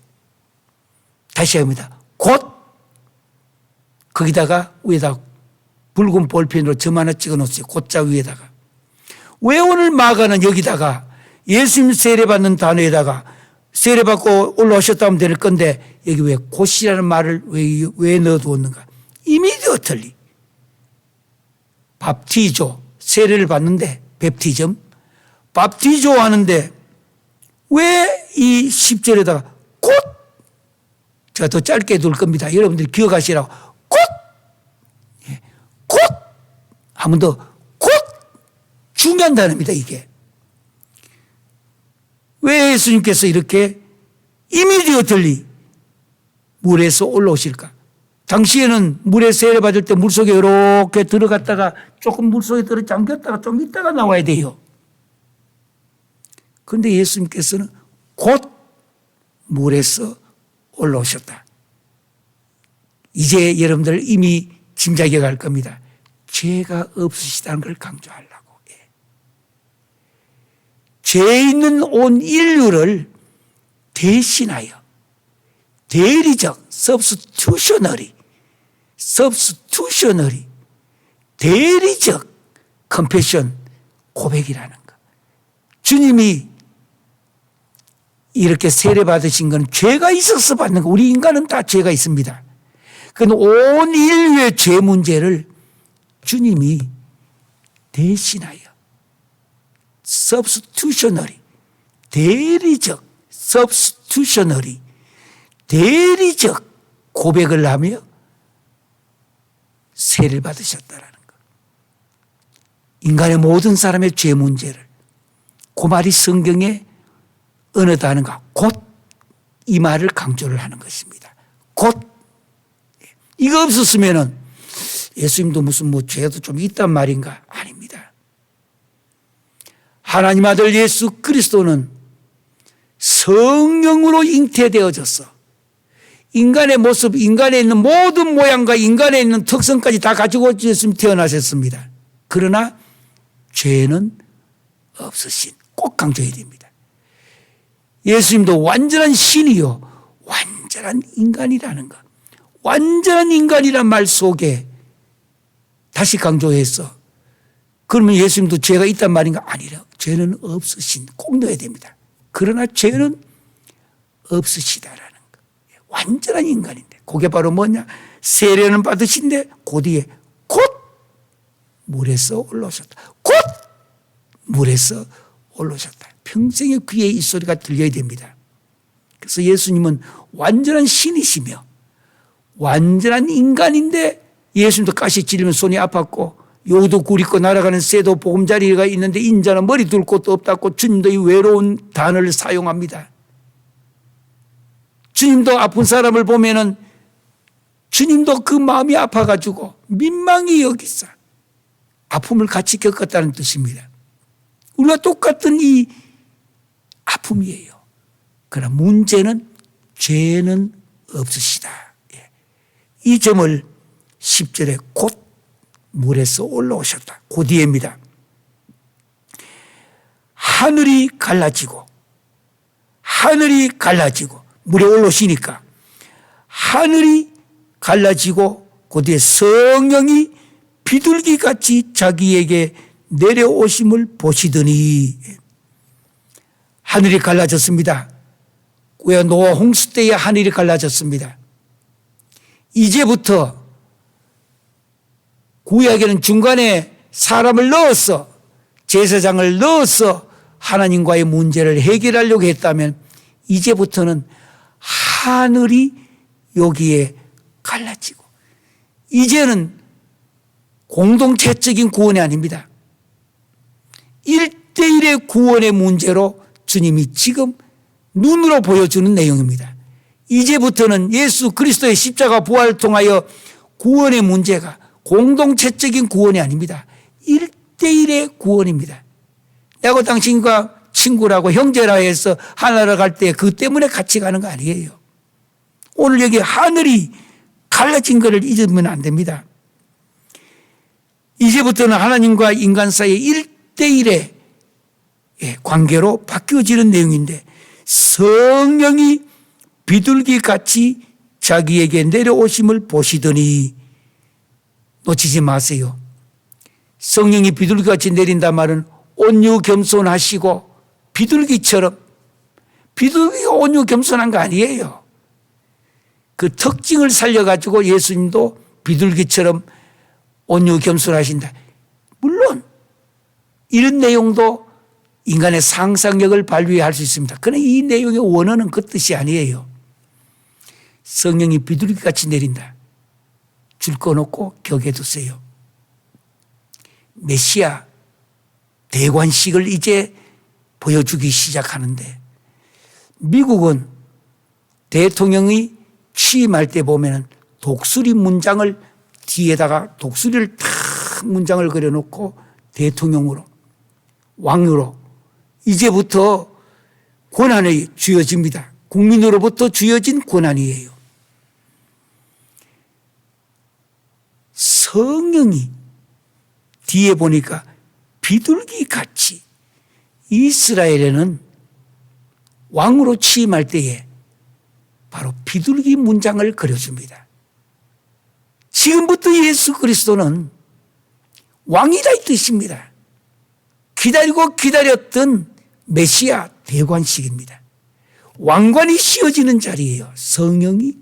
[SPEAKER 1] 다시 합니다. 곧 거기다가 위에다 붉은 볼펜으로 점 하나 찍어 놓으세요. 곧자 위에다가. 왜 오늘 마가는 여기다가 예수님 세례받는 단어에다가 세례받고 올라오셨다면 될 건데 여기 왜 곧이라는 말을 왜 넣어두었는가? 이미디어틀리. 밥티조, 세례를 받는데 뵙티즘, 밥티조 하는데 왜 이 10절에다가 곧, 제가 더 짧게 둘 겁니다. 여러분들이 기억하시라고. 곧! 예, 곧! 한 번 더, 곧! 중요한 단어입니다, 이게. 왜 예수님께서 이렇게 이미디어틀리 물에서 올라오실까? 당시에는 물에 세례 받을 때 물속에 이렇게 들어갔다가 조금 물속에 들어 잠겼다가 좀 있다가 나와야 돼요. 그런데 예수님께서는 곧 물에서 올라오셨다. 이제 여러분들 이미 짐작해 갈 겁니다. 죄가 없으시다는 걸 강조하려고. 죄 있는 온 인류를 대신하여 대리적 substitutionary 대리적 confession 고백이라는 것. 주님이 이렇게 세례 받으신 건 죄가 있어서 받는 거. 우리 인간은 다 죄가 있습니다. 그건 온 인류의 죄 문제를 주님이 대신하여 substitutionary 대리적 고백을 하며 세례를 받으셨다라는 것. 인간의 모든 사람의 죄 문제를 그 말이 성경에 어느 단어가 곧 이 말을 강조를 하는 것입니다. 곧. 이거 없었으면은 예수님도 무슨 죄도 좀 있단 말인가? 아닙니다. 하나님 아들 예수 그리스도는 성령으로 잉태되어져서 인간의 모습, 인간에 있는 모든 모양과 인간에 있는 특성까지 다 가지고 예수님 태어나셨습니다. 그러나 죄는 없으신, 꼭 강조해야 됩니다. 예수님도 완전한 신이요 완전한 인간이라는 것. 완전한 인간이란 말 속에 다시 강조해서 그러면 예수님도 죄가 있단 말인가? 아니라 죄는 없으신, 꼭 넣어야 됩니다. 그러나 죄는 없으시다라는 것. 완전한 인간인데 그게 바로 뭐냐? 세례는 받으신데 그 뒤에 곧 물에서 올라오셨다. 곧 물에서 올라오셨다. 평생의 귀에 이 소리가 들려야 됩니다. 그래서 예수님은 완전한 신이시며 완전한 인간인데 예수님도 가시 찔리면 손이 아팠고 요도 굴있고 날아가는 새도 보금자리가 있는데 인자는 머리 둘 곳도 없다고 주님도 이 외로운 단어를 사용합니다. 주님도 아픈 사람을 보면은 주님도 그 마음이 아파가지고 민망히 여기서 아픔을 같이 겪었다는 뜻입니다. 우리가 똑같은 이 아픔이에요. 그러나 문제는 죄는 없으시다. 예. 이 점을 10절에 곧 물에서 올라오셨다. 그 뒤에입니다. 하늘이 갈라지고 물에 올라오시니까 하늘이 갈라지고 그 뒤에 성령이 비둘기같이 자기에게 내려오심을 보시더니, 하늘이 갈라졌습니다. 왜 노아 홍수 때에 하늘이 갈라졌습니다. 이제부터 구약에는 중간에 사람을 넣어서, 제사장을 넣어서 하나님과의 문제를 해결하려고 했다면 이제부터는 하늘이 여기에 갈라지고, 이제는 공동체적인 구원이 아닙니다. 1대1의 구원의 문제로 주님이 지금 눈으로 보여주는 내용입니다. 이제부터는 예수 그리스도의 십자가 부활을 통하여 구원의 문제가 공동체적인 구원이 아닙니다. 1대1의 구원입니다. 내가 당신과 친구라고 형제라 해서 하나로 갈 때 그 때문에 같이 가는 거 아니에요. 오늘 여기 하늘이 갈라진 것을 잊으면 안 됩니다. 이제부터는 하나님과 인간 사이의 1대1의 관계로 바뀌어지는 내용인데, 성령이 비둘기같이 자기에게 내려오심을 보시더니, 놓치지 마세요. 성령이 비둘기같이 내린다 말은 온유 겸손하시고 비둘기가 온유 겸손한 거 아니에요. 그 특징을 살려가지고 예수님도 비둘기처럼 온유 겸손하신다. 물론 이런 내용도 인간의 상상력을 발휘할 수 있습니다. 그러나 이 내용의 원어는 그 뜻이 아니에요. 성령이 비둘기같이 내린다. 줄 거 놓고 격에 두세요. 메시아 대관식을 이제 보여주기 시작하는데, 미국은 대통령이 취임할 때 보면은 독수리 문장을 뒤에다가 독수리를 탁 문장을 그려놓고 대통령으로, 왕으로 이제부터 권한이 주어집니다. 국민으로부터 주어진 권한이에요. 성령이 뒤에 보니까 비둘기같이, 이스라엘에는 왕으로 취임할 때에 바로 비둘기 문장을 그려줍니다. 지금부터 예수 그리스도는 왕이다 이 뜻입니다. 기다리고 기다렸던 메시아 대관식입니다. 왕관이 씌워지는 자리예요. 성령이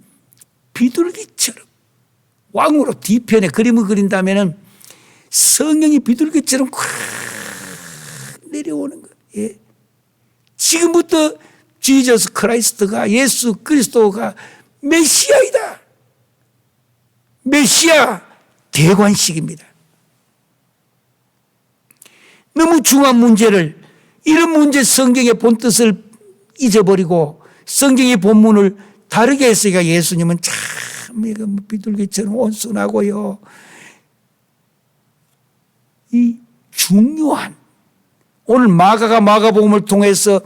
[SPEAKER 1] 비둘기처럼 왕으로 뒤편에 그림을 그린다면 성령이 비둘기처럼 콱 내려오는 거예요. 예. 지금부터 지저스 크라이스트가, 예수 그리스도가 메시아이다. 메시아 대관식입니다. 너무 중요한 문제를, 이런 문제 성경의 본뜻을 잊어버리고 성경의 본문을 다르게 했으니까 예수님은 참 비둘기처럼 온순하고요, 이 중요한, 오늘 마가가 마가복음을 통해서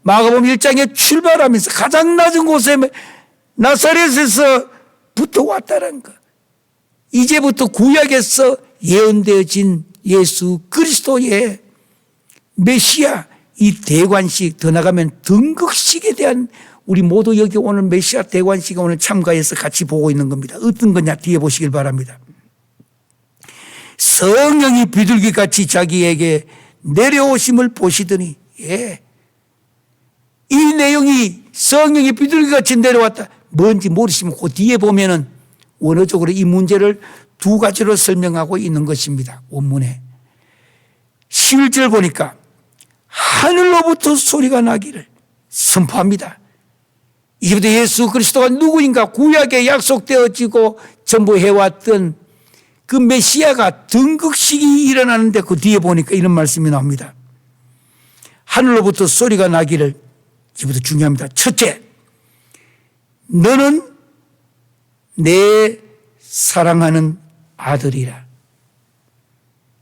[SPEAKER 1] 마가복음 1장에 출발하면서 가장 낮은 곳에 나사렛에서부터 왔다는 것, 이제부터 구약에서 예언되어진 예수 그리스도의 메시아, 이 대관식, 더 나가면 등극식에 대한, 우리 모두 여기 오늘 메시아 대관식에 오늘 참가해서 같이 보고 있는 겁니다. 어떤 거냐 뒤에 보시길 바랍니다. 성령이 비둘기같이 자기에게 내려오심을 보시더니, 예, 이 내용이 성령이 비둘기같이 내려왔다, 뭔지 모르시면 그 뒤에 보면은 원어적으로 이 문제를 두 가지로 설명하고 있는 것입니다. 원문에 11절 보니까 하늘로부터 소리가 나기를 선포합니다. 이제부터 예수 그리스도가 누구인가, 구약에 약속되어지고 전부 해왔던 그 메시아가 등극식이 일어나는데, 그 뒤에 보니까 이런 말씀이 나옵니다. 하늘로부터 소리가 나기를, 이제부터 중요합니다. 첫째, 너는 내 사랑하는 아들이라.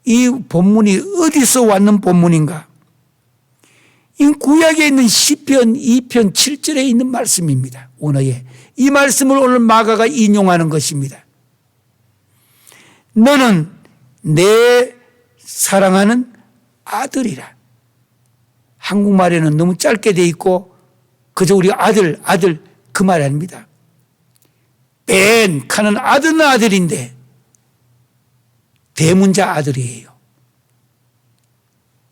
[SPEAKER 1] 이 본문이 어디서 왔는 본문인가? 이 구약에 있는 시편 2편 7절에 있는 말씀입니다. 원어에. 이 말씀을 오늘 마가가 인용하는 것입니다. 너는 내 사랑하는 아들이라. 한국말에는 너무 짧게 돼 있고 그저 우리 아들 그 말 아닙니다. 벤 카는 아들인데 대문자 아들이에요.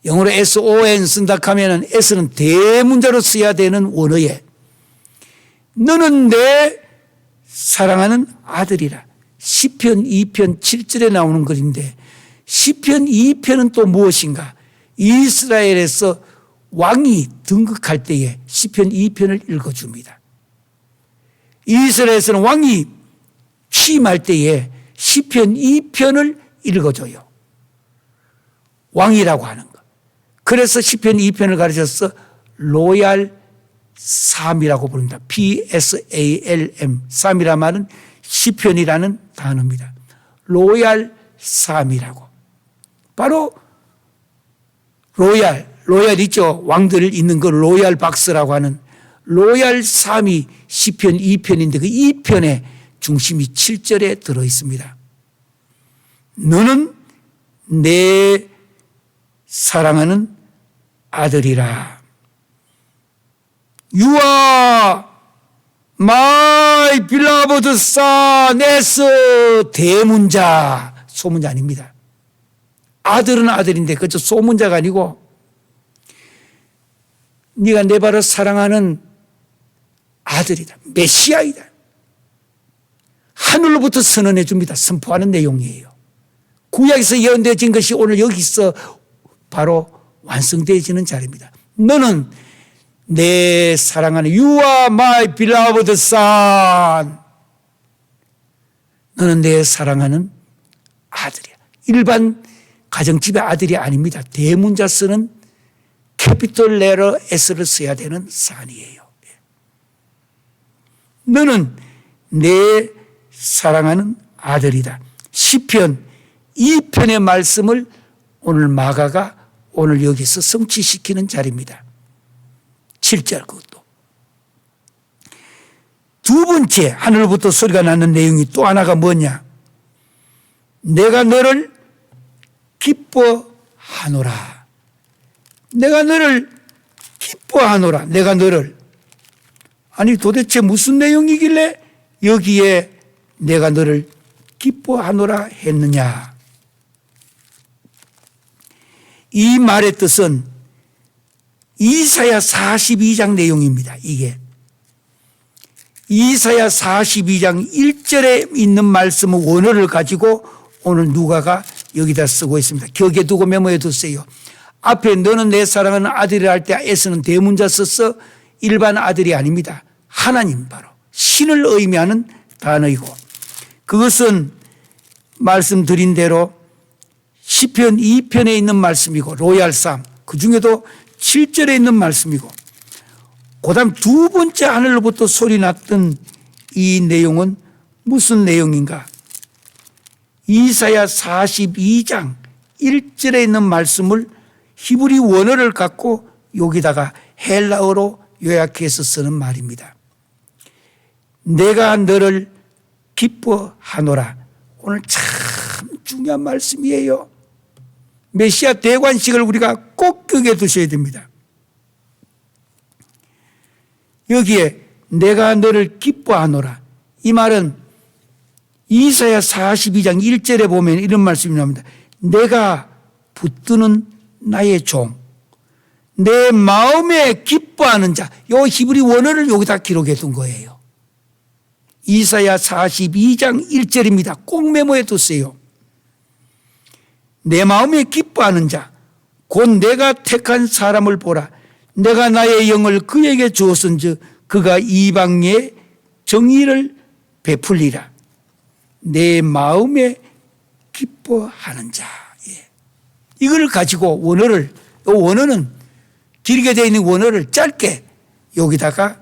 [SPEAKER 1] 영어로 SON 쓴다 하면은 S는 대문자로 써야 되는 원어에 너는 내 사랑하는 아들이라. 시편 2편 7절에 나오는 글인데 시편 2편은 또 무엇인가? 이스라엘에서 왕이 등극할 때에 시편 2편을 읽어줍니다. 이스라엘에서는 왕이 취임할 때에 시편 2편을 읽어줘요. 왕이라고 하는 것. 그래서 시편 2편을 가르쳐서 로얄 삶이라고 부릅니다. PSALM. 삶이라 말은 시편이라는 단어입니다. 로얄 삶이라고. 바로 로얄 있죠. 왕들 있는 그 로얄 박스라고 하는 로얄 삶이 시편 2편인데 그 2편의 중심이 7절에 들어 있습니다. 너는 내 사랑하는 아들이라. You are my beloved son. S 대문자, 소문자 아닙니다. 아들은 아들인데 그저 소문자가 아니고 네가 내 바로 사랑하는 아들이다. 메시아이다. 하늘로부터 선언해 줍니다. 선포하는 내용이에요. 구약에서 예언되어진 것이 오늘 여기서 바로 완성되어지는 자리입니다. 너는 내 사랑하는 You are my beloved son. 너는 내 사랑하는 아들이야. 일반 가정집의 아들이 아닙니다. 대문자 쓰는 캐피털 레터 S를 써야 되는 son이에요. 너는 내 사랑하는 아들이다. 시편 2편의 말씀을 오늘 마가가 오늘 여기서 성취시키는 자리입니다. 7절 그것도. 두 번째 하늘부터 소리가 나는 내용이 또 하나가 뭐냐. 내가 너를 기뻐하노라. 내가 너를 기뻐하노라. 내가 너를. 아니 도대체 무슨 내용이길래 여기에 내가 너를 기뻐하노라 했느냐. 이 말의 뜻은 이사야 42장 내용입니다. 이게 이사야 42장 1절에 있는 말씀의 원어를 가지고 오늘 누가가 여기다 쓰고 있습니다. 격에 두고 메모해 두세요. 앞에 너는 내 사랑하는 아들이라 할 때 S는 대문자 써서 일반 아들이 아닙니다. 하나님 바로 신을 의미하는 단어이고 그것은 말씀드린 대로 시편 2편에 있는 말씀이고 로얄삼 그 중에도 7절에 있는 말씀이고 그다음 두 번째 하늘로부터 소리 났던 이 내용은 무슨 내용인가? 이사야 42장 1절에 있는 말씀을 히브리 원어를 갖고 여기다가 헬라어로 요약해서 쓰는 말입니다. 내가 너를 기뻐하노라. 오늘 참 중요한 말씀이에요. 메시아 대관식을 우리가 꼭 격에 두셔야 됩니다. 여기에 내가 너를 기뻐하노라. 이 말은 이사야 42장 1절에 보면 이런 말씀이 나옵니다. 내가 붙드는 나의 종, 내 마음에 기뻐하는 자. 요 히브리 원어를 여기다 기록해 둔 거예요. 이사야 42장 1절입니다. 꼭 메모해 두세요. 내 마음에 기뻐하는 자, 곧 내가 택한 사람을 보라. 내가 나의 영을 그에게 주었은즉 그가 이방에 정의를 베풀리라. 내 마음에 기뻐하는 자. 예. 이걸 가지고 원어는 길게 되어 있는 원어를 짧게 여기다가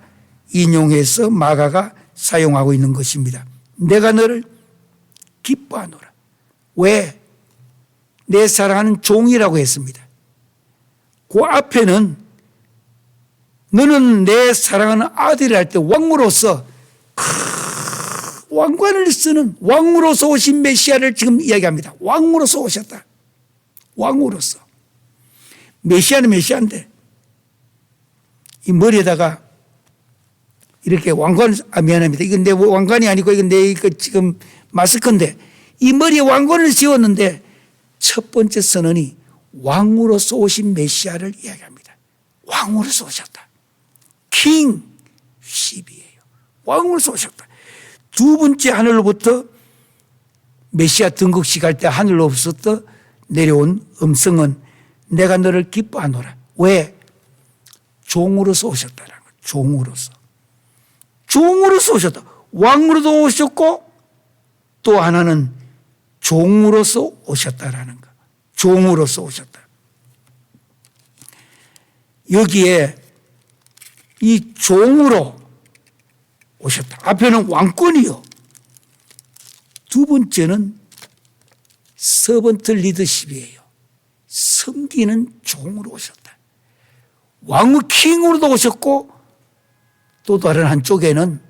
[SPEAKER 1] 인용해서 마가가 사용하고 있는 것입니다. 내가 너를 기뻐하노라. 왜? 내 사랑하는 종이라고 했습니다. 그 앞에는 너는 내 사랑하는 아들이 할 때 왕으로서 왕관을 쓰는 왕으로서 오신 메시아를 지금 이야기합니다. 왕으로서 오셨다. 왕으로서. 메시아는 메시아인데 이 머리에다가 이렇게 미안합니다. 이건 내 왕관이 아니고 이건 내 지금 마스크인데 이 머리에 왕관을 씌웠는데 첫 번째 선언이 왕으로서 오신 메시아를 이야기합니다. 왕으로서 오셨다. 킹십이에요. 왕으로서 오셨다. 두 번째 하늘로부터 메시아 등극식 할 때 하늘로부터 내려온 음성은 내가 너를 기뻐하노라. 왜? 종으로서 오셨다라는 거예요. 종으로서. 종으로서 오셨다. 왕으로도 오셨고 또 하나는 종으로서 오셨다라는 거. 종으로서 오셨다. 여기에 이 종으로 오셨다. 앞에는 왕권이요. 두 번째는 서번트 리더십이에요. 섬기는 종으로 오셨다. 왕의 킹으로도 오셨고 또 다른 한쪽에는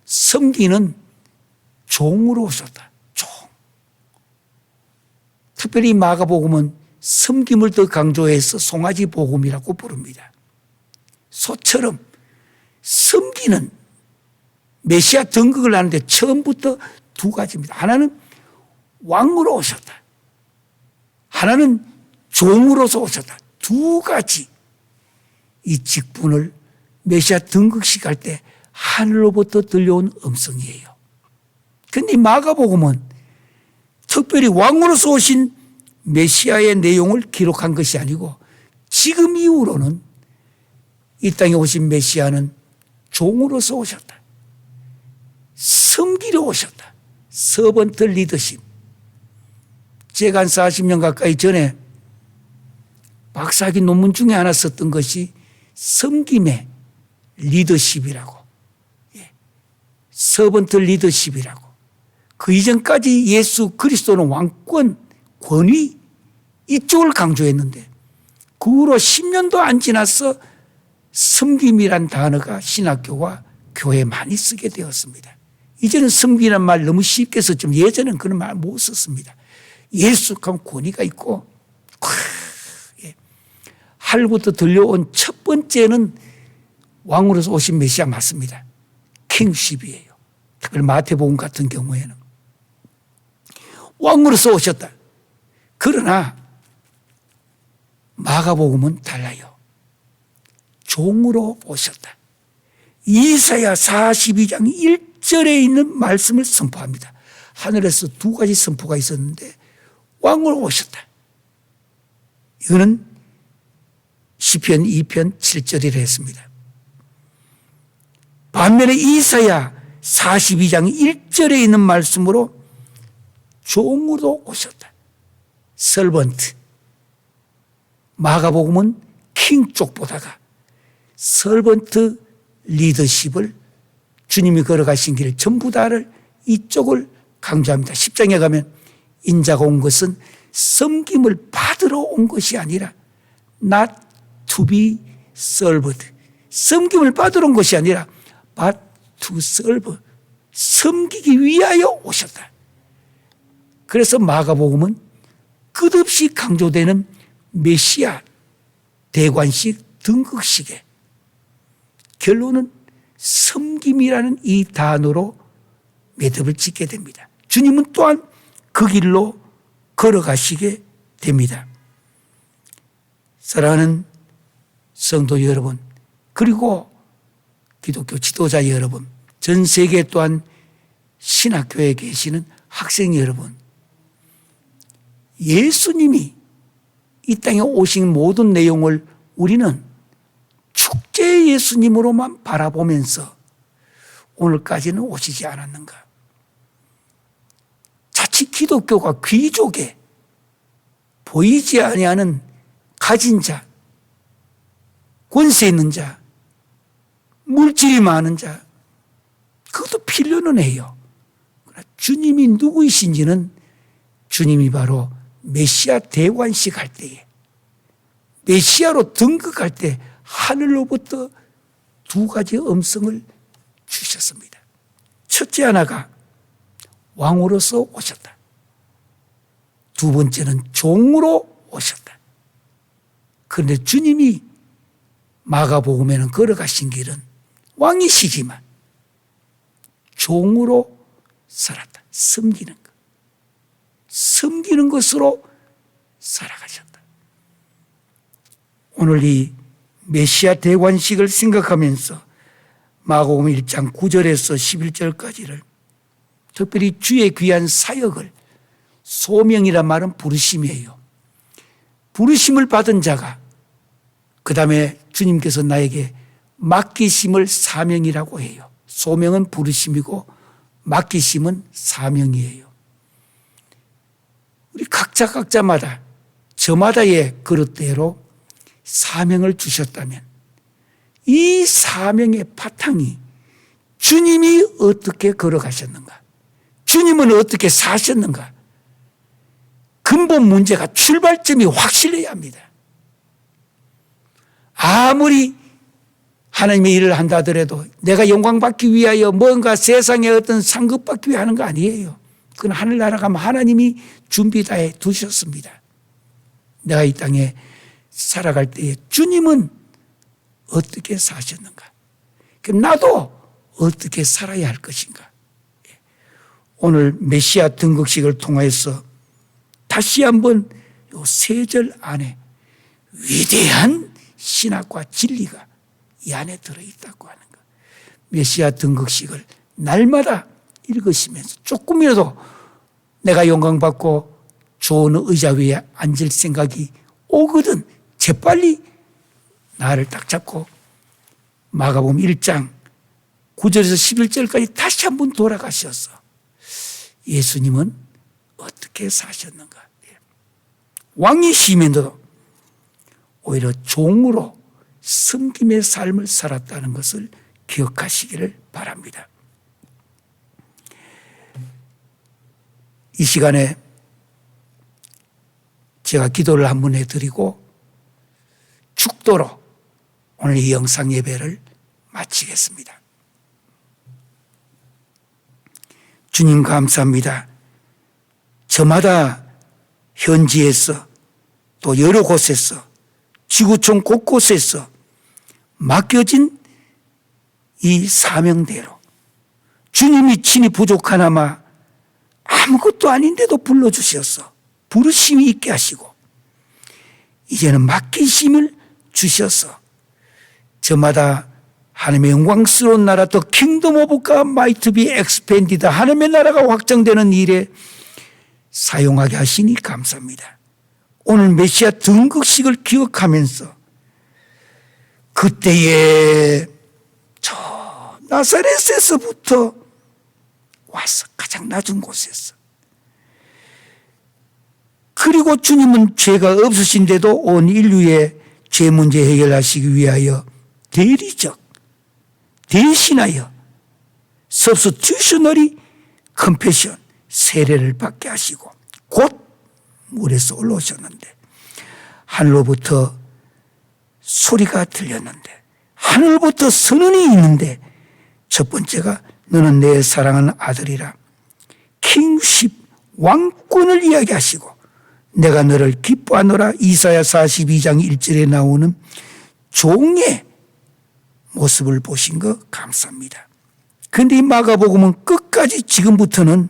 [SPEAKER 1] 섬기는 종으로 오셨다. 종. 특별히 마가복음은 섬김을 더 강조해서 송아지 복음이라고 부릅니다. 소처럼 섬기는 메시아 등극을 하는데 처음부터 두 가지입니다. 하나는 왕으로 오셨다. 하나는 종으로서 오셨다. 두 가지 이 직분을 메시아 등극식 할 때 하늘로부터 들려온 음성이에요. 그런데 마가복음은 특별히 왕으로서 오신 메시아의 내용을 기록한 것이 아니고 지금 이후로는 이 땅에 오신 메시아는 종으로서 오셨다. 섬기러 오셨다. 서번트 리더십. 제가 한 40년 가까이 전에 박사학위 논문 중에 하나 썼던 것이 섬김의 리더십이라고. 서번트 리더십이라고. 그 이전까지 예수 그리스도는 왕권, 권위 이쪽을 강조했는데 그 후로 10년도 안 지나서 섬김이란 단어가 신학교와 교회에 많이 쓰게 되었습니다. 이제는 섬기란 말 너무 쉽게 썼지만 예전에는 그런 말 못 썼습니다. 예수하면 권위가 있고 하늘부터 들려온 첫 번째는 왕으로서 오신 메시아 맞습니다. 킹십이에요. 특별히 마태복음 같은 경우에는 왕으로서 오셨다. 그러나 마가복음은 달라요. 종으로 오셨다. 이사야 42장 1절에 있는 말씀을 선포합니다. 하늘에서 두 가지 선포가 있었는데 왕으로 오셨다. 이거는 시편 2편 7절이라 했습니다. 반면에 이사야 42장 1절에 있는 말씀으로 종으로 오셨다. 설번트. 마가복음은 킹 쪽보다가 설번트 리더십을 주님이 걸어가신 길 전부 다를 이쪽을 강조합니다. 10장에 가면 인자가 온 것은 섬김을 받으러 온 것이 아니라 not to be served. 섬김을 받으러 온 것이 아니라 but to serve. 섬기기 위하여 오셨다. 그래서 마가복음은 끝없이 강조되는 메시아 대관식 등극식에 결론은 섬김이라는 이 단어로 매듭을 짓게 됩니다. 주님은 또한 그 길로 걸어가시게 됩니다. 사랑하는 성도 여러분, 그리고 기독교 지도자 여러분, 전 세계 또한 신학교에 계시는 학생 여러분, 예수님이 이 땅에 오신 모든 내용을 우리는 축제 예수님으로만 바라보면서 오늘까지는 오시지 않았는가? 자칫 기독교가 귀족에 보이지 아니하는 가진 자, 권세 있는 자, 물질이 많은 자, 그것도 필요는 해요. 그러나 주님이 누구이신지는 주님이 바로 메시아 대관식 할 때에, 메시아로 등극할 때 하늘로부터 두 가지 음성을 주셨습니다. 첫째 하나가 왕으로서 오셨다. 두 번째는 종으로 오셨다. 그런데 주님이 마가복음에는 걸어가신 길은 왕이시지만 종으로 살았다. 섬기는 것. 섬기는 것으로 살아가셨다. 오늘 이 메시아 대관식을 생각하면서 마가복음 1장 9절에서 11절까지를 특별히 주의 귀한 사역을, 소명이란 말은 부르심이에요. 부르심을 받은 자가 그 다음에 주님께서 나에게 맡기심을 사명이라고 해요. 소명은 부르심이고 맡기심은 사명이에요. 우리 각자마다 저마다의 그릇대로 사명을 주셨다면 이 사명의 바탕이 주님이 어떻게 걸어가셨는가, 주님은 어떻게 사셨는가, 근본 문제가 출발점이 확실해야 합니다. 아무리 하나님의 일을 한다 하더라도 내가 영광받기 위하여 뭔가 세상에 어떤 상급받기 위해 하는 거 아니에요. 그건 하늘나라 가면 하나님이 준비 다 해 두셨습니다. 내가 이 땅에 살아갈 때에 주님은 어떻게 사셨는가, 그럼 나도 어떻게 살아야 할 것인가. 오늘 메시아 등극식을 통해서 다시 한번 이 세 절 안에 위대한 신학과 진리가 이 안에 들어있다고 하는 것. 메시아 등극식을 날마다 읽으시면서 조금이라도 내가 영광받고 좋은 의자 위에 앉을 생각이 오거든 재빨리 나를 딱 잡고 마가복음 1장 9절에서 11절까지 다시 한번 돌아가셔서 예수님은 어떻게 사셨는가. 왕이시면서도 오히려 종으로 섬김의 삶을 살았다는 것을 기억하시기를 바랍니다. 이 시간에 제가 기도를 한번 해드리고 축도로 오늘 이 영상 예배를 마치겠습니다. 주님 감사합니다. 저마다 현지에서 또 여러 곳에서 지구촌 곳곳에서 맡겨진 이 사명대로 주님이 친히 부족하나마 아무것도 아닌데도 불러주셔서 부르심이 있게 하시고 이제는 맡기심을 주셔서 저마다 하나님의 영광스러운 나라 더 킹덤 오브 갓 마이트 비 엑스펜디드 하나님의 나라가 확장되는 일에 사용하게 하시니 감사합니다. 오늘 메시아 등극식을 기억하면서 그때에 저 나사렛에서부터 와서 가장 낮은 곳에서 그리고 주님은 죄가 없으신데도 온 인류의 죄 문제 해결하시기 위하여 대신하여 substitutionary compassion 세례를 받게 하시고 곧 물에서 올라오셨는데 하늘로부터 소리가 들렸는데 하늘부터 선언이 있는데 첫 번째가 너는 내 사랑하는 아들이라 킹십 왕권을 이야기하시고 내가 너를 기뻐하노라 이사야 42장 1절에 나오는 종의 모습을 보신 거 감사합니다. 그런데 이 마가복음은 끝까지 지금부터는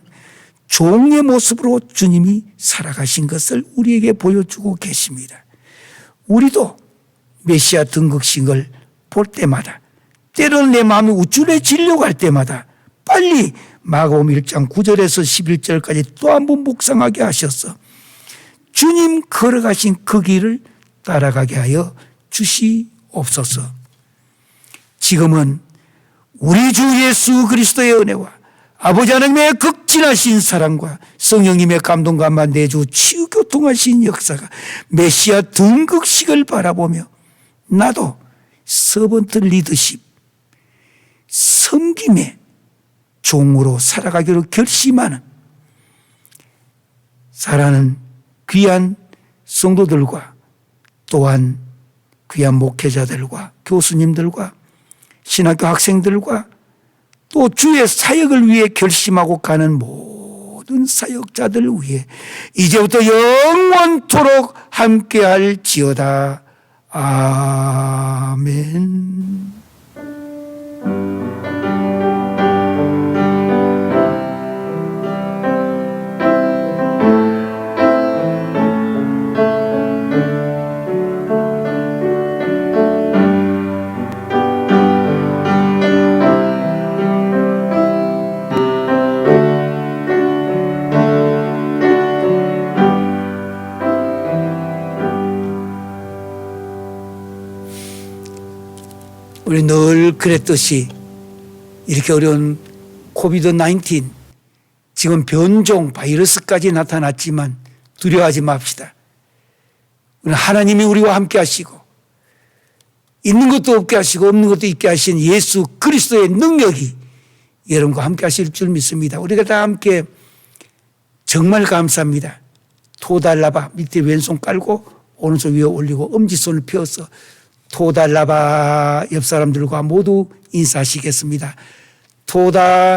[SPEAKER 1] 종의 모습으로 주님이 살아가신 것을 우리에게 보여주고 계십니다. 우리도 메시아 등극식을 볼 때마다 때로는 내 마음이 우쭐해지려고 할 때마다 빨리 마가복음 1장 9절에서 11절까지 또 한 번 묵상하게 하셔서 주님 걸어가신 그 길을 따라가게 하여 주시옵소서. 지금은 우리 주 예수 그리스도의 은혜와 아버지 하나님의 극진하신 사랑과 성령님의 감동과 만대주 치유교통하신 역사가 메시아 등극식을 바라보며 나도 서번트 리더십 섬김의 종으로 살아가기로 결심하는 사랑하는 귀한 성도들과 또한 귀한 목회자들과 교수님들과 신학교 학생들과 또 주의 사역을 위해 결심하고 가는 모든 사역자들 위해 이제부터 영원토록 함께할지어다. 아멘. 우리 늘 그랬듯이 이렇게 어려운 코비드-19 지금 변종 바이러스까지 나타났지만 두려워하지 맙시다. 하나님이 우리와 함께 하시고 있는 것도 없게 하시고 없는 것도 있게 하신 예수 그리스도의 능력이 여러분과 함께 하실 줄 믿습니다. 우리가 다 함께 정말 감사합니다. 토달라바 밑에 왼손 깔고 오른손 위에 올리고 엄지손을 펴서 토달라바 옆 사람들과 모두 인사하시겠습니다. 토달라바